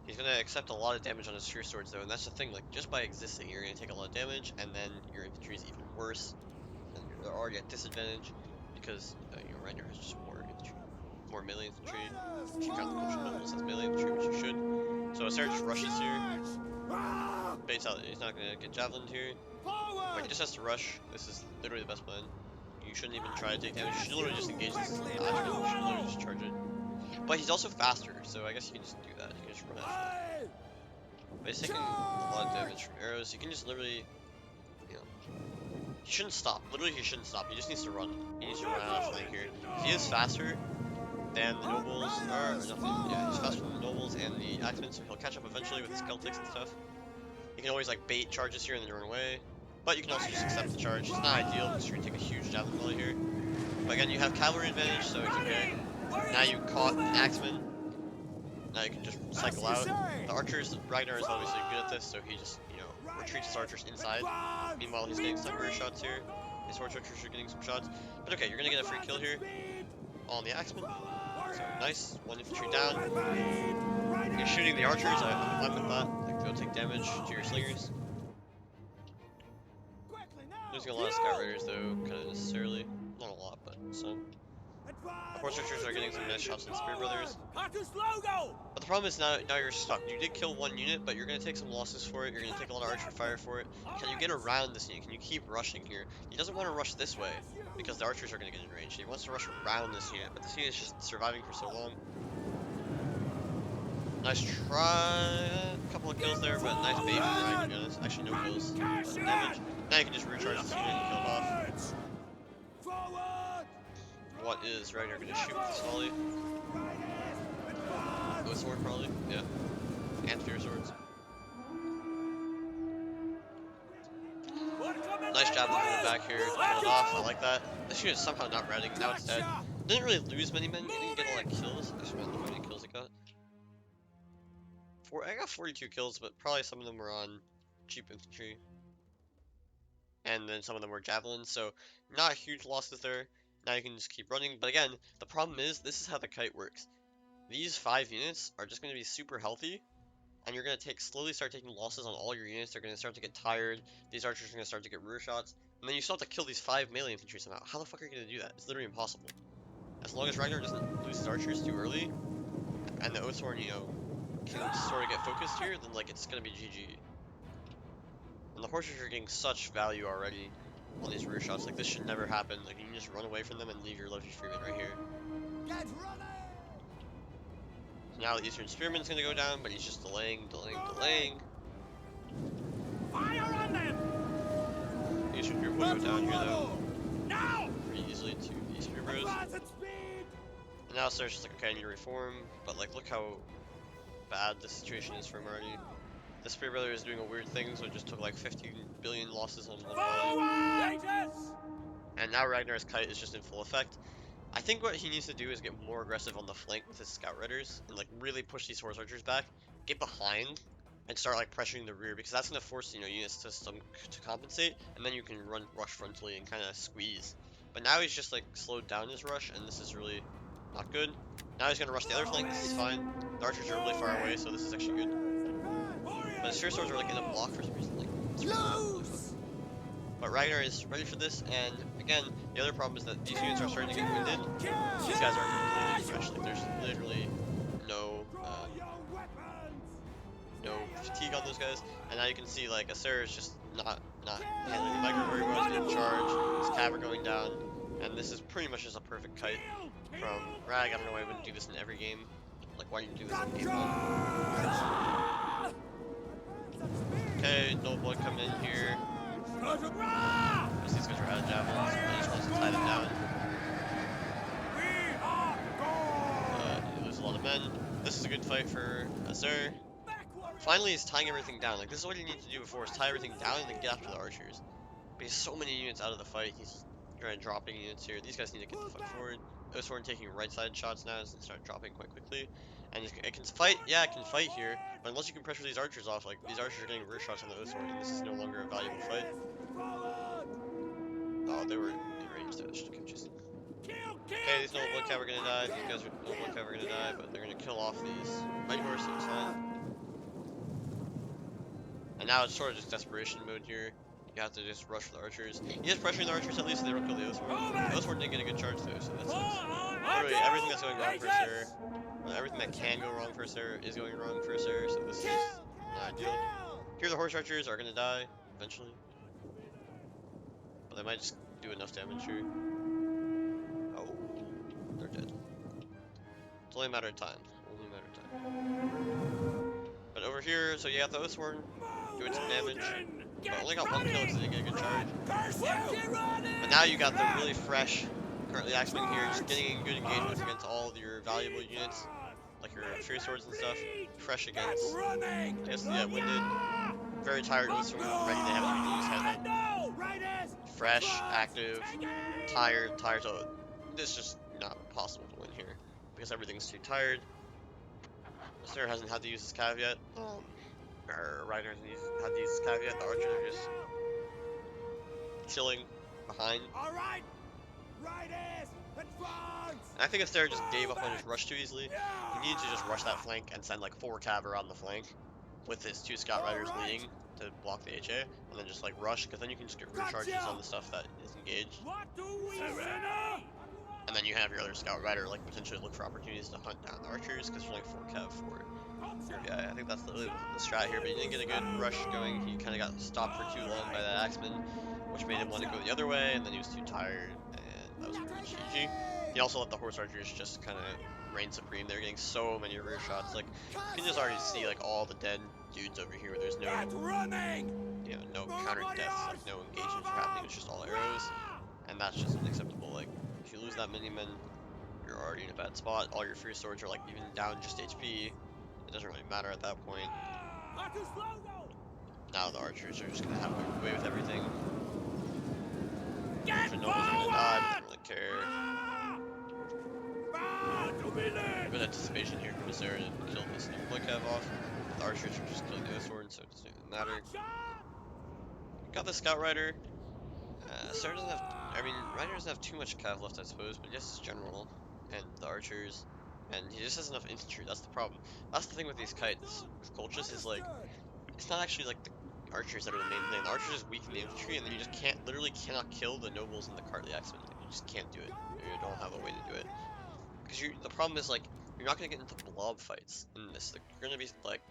he's gonna accept a lot of damage on his Fierce Swords though, and that's the thing. Like just by existing, you're gonna take a lot of damage, and then your infantry is even worse. And they're already at disadvantage because you know, Ragnar has just more infantry, more melee infantry. If you count the Colchis Nobles as melee infantry, which you should. So Asseror just rushes here, baits out. He's not gonna get javelined here, but he just has to rush. This is literally the best plan. You shouldn't even try to take damage. You should literally just engage this dodge. You should literally just charge it. But he's also faster, so I guess you can just do that. You can just run after him. But he's taking a lot of damage from arrows. You can just literally, you know, he shouldn't stop. Literally, he shouldn't stop. He just needs to run. He needs to run out of flank here. He is faster than the nobles, or nothing. Yeah, he's faster than the nobles and the axemen, so he'll catch up eventually with his Celtics and stuff. You can always like bait charges here and then run away. But you can also just accept the charge. It's not ideal because you're gonna take a huge javelin volley here. But again, you have cavalry advantage, so it's okay. Now you caught Axeman. Now you can just cycle out. The archers, Ragnar is obviously good at this, so he just, you know, retreats his archers inside. Meanwhile, he's getting some rare shots here. His horse archers are getting some shots. But okay, you're gonna get a free kill here on the axeman. So nice, one infantry down. You're shooting the archers, I'm fine with that. Like, they'll take damage to your slingers. Losing a lot of scout raiders though, kind of necessarily. Not a lot, but some. The horse archers are getting some nice shots on Spear Brothers. But the problem is now you're stuck. You did kill one unit, but you're going to take some losses for it. You're going to take a lot of archer fire for it. Can you get around this unit? Can you keep rushing here? He doesn't want to rush this way, because the archers are going to get in range. He wants to rush around this unit, but this unit is just surviving for so long. Nice try. A couple of kills there, but nice bait from Ragnar, to be honest. Actually, no kills, but damage. Now you can just recharge this unit and kill it off. What is Ragnar going to shoot with this volley? Oh, sword probably? Yeah. And fear swords. Nice javelin from the back here. Kill it off. I like that. This unit is somehow not routing. Now it's dead. Didn't really lose many men. He didn't get a lot of kills. I forgot how many kills he got. I got 42 kills, but probably some of them were on cheap infantry. And then some of them were javelins, so not huge losses there. Now you can just keep running, but again, the problem is, this is how the kite works. These 5 units are just going to be super healthy, and you're going to slowly start taking losses on all your units. They're going to start to get tired, these archers are going to start to get rear shots, and then you still have to kill these 5 melee infantry somehow. How the fuck are you going to do that? It's literally impossible. As long as Ragnar doesn't lose his archers too early, and the Oathsworn, you know, can sort of get focused here, then like it's going to be GG. And the horses are getting such value already on these rear shots. Like, this should never happen. Like, you can just run away from them and leave your lovely freeman right here. So now the Eastern Spearman's gonna go down, but he's just delaying. Fire on them! The Eastern Spear will go down here though. Pretty easily to the Spear Bros. And now Asseror's just like, okay, I need to reform, but like, look how bad this situation is for him already. The Spear Brother is doing a weird thing, so it just took like 15 billion losses on one volley. And now Ragnar's kite is just in full effect. I think what he needs to do is get more aggressive on the flank with his scout raiders and like really push these horse archers back, get behind, and start like pressuring the rear, because that's gonna force, you know, units to compensate, and then you can rush frontally and kind of squeeze. But now he's just like slowed down his rush, and this is really not good. Now he's gonna rush the other flank. This is fine. The archers are really far away, so this is actually good. But his spear swords are like in a block for some reason. Like, but Ragnar is ready for this, and again, the other problem is that these units are starting to get winded. These guys are completely fresh. Like, there's literally no fatigue on those guys. And now you can see like Asseror is just not handling the micro very well. He's getting charged. His cav are going down, and this is pretty much just a perfect kite from Rag. I don't know why I wouldn't do this in every game. Like, why do you do this in game 1? Okay, no blood coming in here. Because these guys are out of javelins, and he just wants to tie them down. You lose a lot of men. This is a good fight for Asseror. Finally, he's tying everything down. Like, this is what he needs to do before, is tie everything down and then get after the archers. But he's so many units out of the fight, he's trying to dropping units here. These guys need to get the fuck forward. Oathsworn taking right side shots now, is gonna start dropping quite quickly. And it can fight, yeah, it can fight here, but unless you can pressure these archers off, like, these archers are getting rear shots on the Oathsworn, and this is no longer a valuable fight. Oh, they were in range there, I should have kept chasing. Okay, these noble blood cav are gonna die, these guys are noble blood cav are gonna die, but they're gonna kill off these mighty horse, so it's fine. And now it's sort of just desperation mode here. You have to just rush for the archers. He is pressuring the archers at least, so they don't kill the Oathsworn. The Oathsworn didn't get a good charge though, so that's literally everything that's going wrong for Asseror. Everything that can go wrong for Asseror is going wrong for Asseror, so this is not ideal. Here the horse archers are gonna die eventually, but they might just do enough damage here. Oh, they're dead. It's only a matter of time. Only a matter of time. But over here, so you got the Oathsworn doing some damage, but only got 1 kill because they didn't get a good charge. But now you got the really fresh, currently axeman here, just getting in good engagements against all of your valuable units, like your tree swords and stuff. Fresh against, I guess, yeah, winded, very tired Oathsworn, ready, they haven't even used headhunt. Fresh, active, tired, so this is just not possible to win here, because everything's too tired. Asseror hasn't had to use his cav yet. Or Ragnar hasn't had to use his cav yet. The archers are just chilling behind. All right, riders, advance! And I think Asseror just gave up on his rush too easily. Yeah! He needed to just rush that flank and send like 4 cav around the flank with his 2 scout riders leading to block the HA, and then just like rush, because then you can just get rear charges on the stuff that is engaged. What do we see? And then you have your other scout rider like potentially look for opportunities to hunt down the archers, because there's only 4 cav for Nervii. I think that's the strat here, but he didn't get a good rush going. He kind of got stopped for too long by that axeman, which made him want to go the other way, and then he was too tired, and that was pretty much GG. He also let the horse archers just kind of reign supreme. They're getting so many rear shots. Like, you can just already see like all the dead dudes over here where there's no, no counter deaths, like no engagements are happening. It's just all arrows, and that's just unacceptable. Like, if you lose that many men, you're already in a bad spot. All your free swords are like even down just HP. It doesn't really matter at that point. Now the archers are just gonna have their way with everything. The nobles are gonna die, but they don't really care. Good anticipation here from Asseror to kill this new cav off. The archers are just killing the Asseror, so it doesn't even matter. Got the scout rider. Asseror doesn't have. I mean, Ragnar doesn't have too much cav left, I suppose, but yes, general and the archers. And he just has enough infantry, that's the problem. That's the thing with these kites, with Colchis, is like, it's not actually like the archers that are the main thing. The archers just weaken the infantry, and then you just literally cannot kill the nobles and the cartly axemen. You just can't do it. You don't have a way to do it. Because the problem is, like, you're not going to get into blob fights in this. Like, you're going to be, like,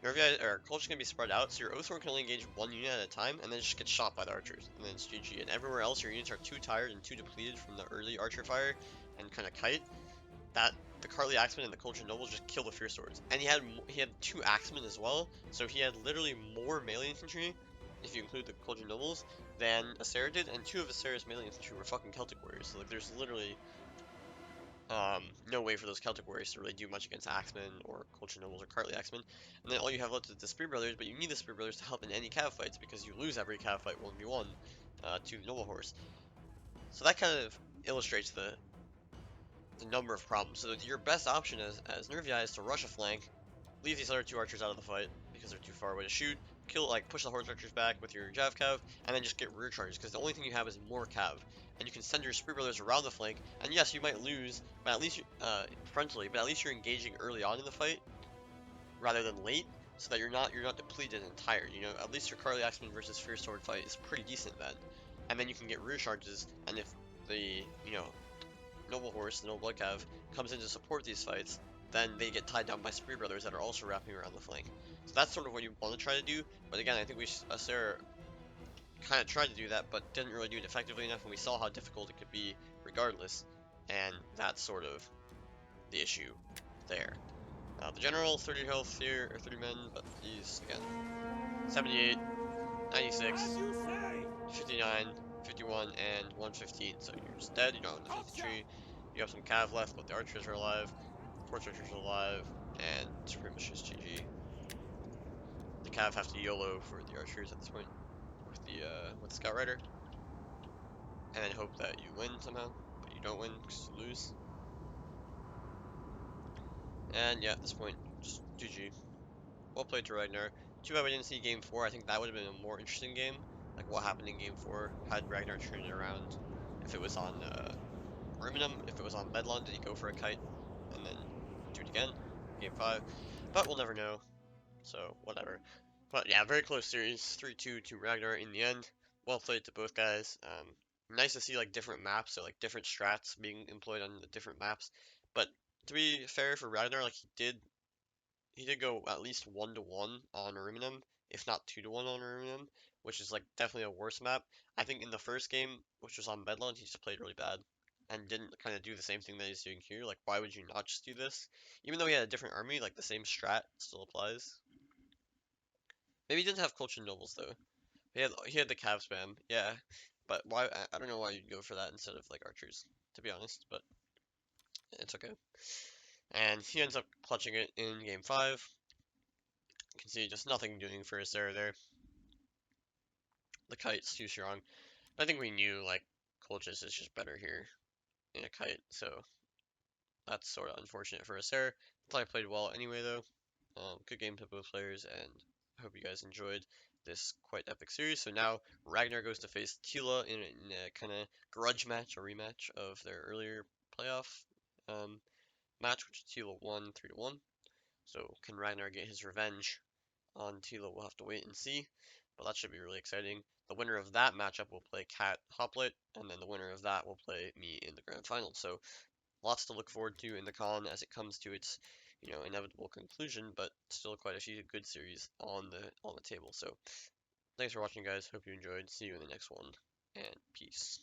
Nervii, or Colchis can be spread out, so your Oathworm can only engage 1 unit at a time, and then just get shot by the archers, and then it's GG. And everywhere else, your units are too tired and too depleted from the early archer fire and kind of kite, that the Cartly Axemen and the Colchis Nobles just kill the Fierce Swords. And he had 2 Axemen as well, so he had literally more melee infantry, if you include the Colchis Nobles, than Asseror did, and 2 of Asseror's melee infantry were fucking Celtic Warriors, so like there's literally no way for those Celtic Warriors to really do much against Axemen or Colchis Nobles or Cartly Axemen. And then all you have left is the Spear Brothers, but you need the Spear Brothers to help in any cav fights because you lose every cav fight 1v1 to Noble Horse. So that kind of illustrates the number of problems. So your best option as Nervii is to rush a flank, leave these other 2 archers out of the fight because they're too far away to shoot, push the horse archers back with your Jav cav, and then just get rear charges because the only thing you have is more cav. And you can send your Spear Brothers around the flank, and yes, you might lose, but at least frontally, but at least you're engaging early on in the fight rather than late, so that you're not depleted and tired. You know, at least your Carly Axeman versus Fierce Sword fight is pretty decent then. And then you can get rear charges, and if the Noble Horse, the Noble Blood Cav, comes in to support these fights, then they get tied down by Spear Brothers that are also wrapping around the flank. So that's sort of what you want to try to do, but again, I think Asseror kind of tried to do that, but didn't really do it effectively enough, and we saw how difficult it could be regardless, and that's sort of the issue there. The General, 30 health here, or 30 men, but he's, again, 78, 96, 59, 51, and 115, so you're just dead, you don't have enough infantry, you have some cav left, but the archers are alive, horse archers are alive, and it's pretty much just GG. The cav have to YOLO for the archers at this point, with the scout rider, and then hope that you win somehow, but you don't win because you lose. And yeah, at this point, just GG. Well played to Ragnar. Too bad we didn't see game 4. I think that would have been a more interesting game. Like what happened in game 4, had Ragnar turned it around. If it was on Ruminum, if it was on Medlon, did he go for a kite and then do it again? Game 5. But we'll never know. So, whatever. But yeah, very close series. 3-2 to Ragnar in the end. Well played to both guys. Nice to see like different maps, so like different strats being employed on the different maps. But to be fair for Ragnar, like he did go at least 1-to-1 on Aruminum, if not 2-to-1 on Aruminum, which is like definitely a worse map. I think in the first game, which was on Bedlam, he just played really bad and didn't kind of do the same thing that he's doing here. Like, why would you not just do this? Even though he had a different army, like the same strat still applies. Maybe he didn't have Colchis Nobles though. He had the cav spam, yeah. But why? I don't know why you'd go for that instead of like archers, to be honest. But it's okay. And he ends up clutching it in game 5. You can see just nothing doing for Asseror there. The kite's too strong. But I think we knew like Colchis is just better here in a kite, so That's sort of unfortunate for Asseror. I thought I played well anyway, though. Good game to both players, and I hope you guys enjoyed this quite epic series. So now Ragnar goes to face Tila in a kind of grudge match, or rematch of their earlier playoff um, match, which Tila won 3-1. So can Ragnar get his revenge on Tila? We'll have to wait and see, but that should be really exciting. The winner of that matchup will play Cat Hoplet, and then the winner of that will play me in the grand final. So lots to look forward to in the con as it comes to its inevitable conclusion, but still quite a few good series on the table. So thanks for watching, guys. Hope you enjoyed. See you in the next one, and peace.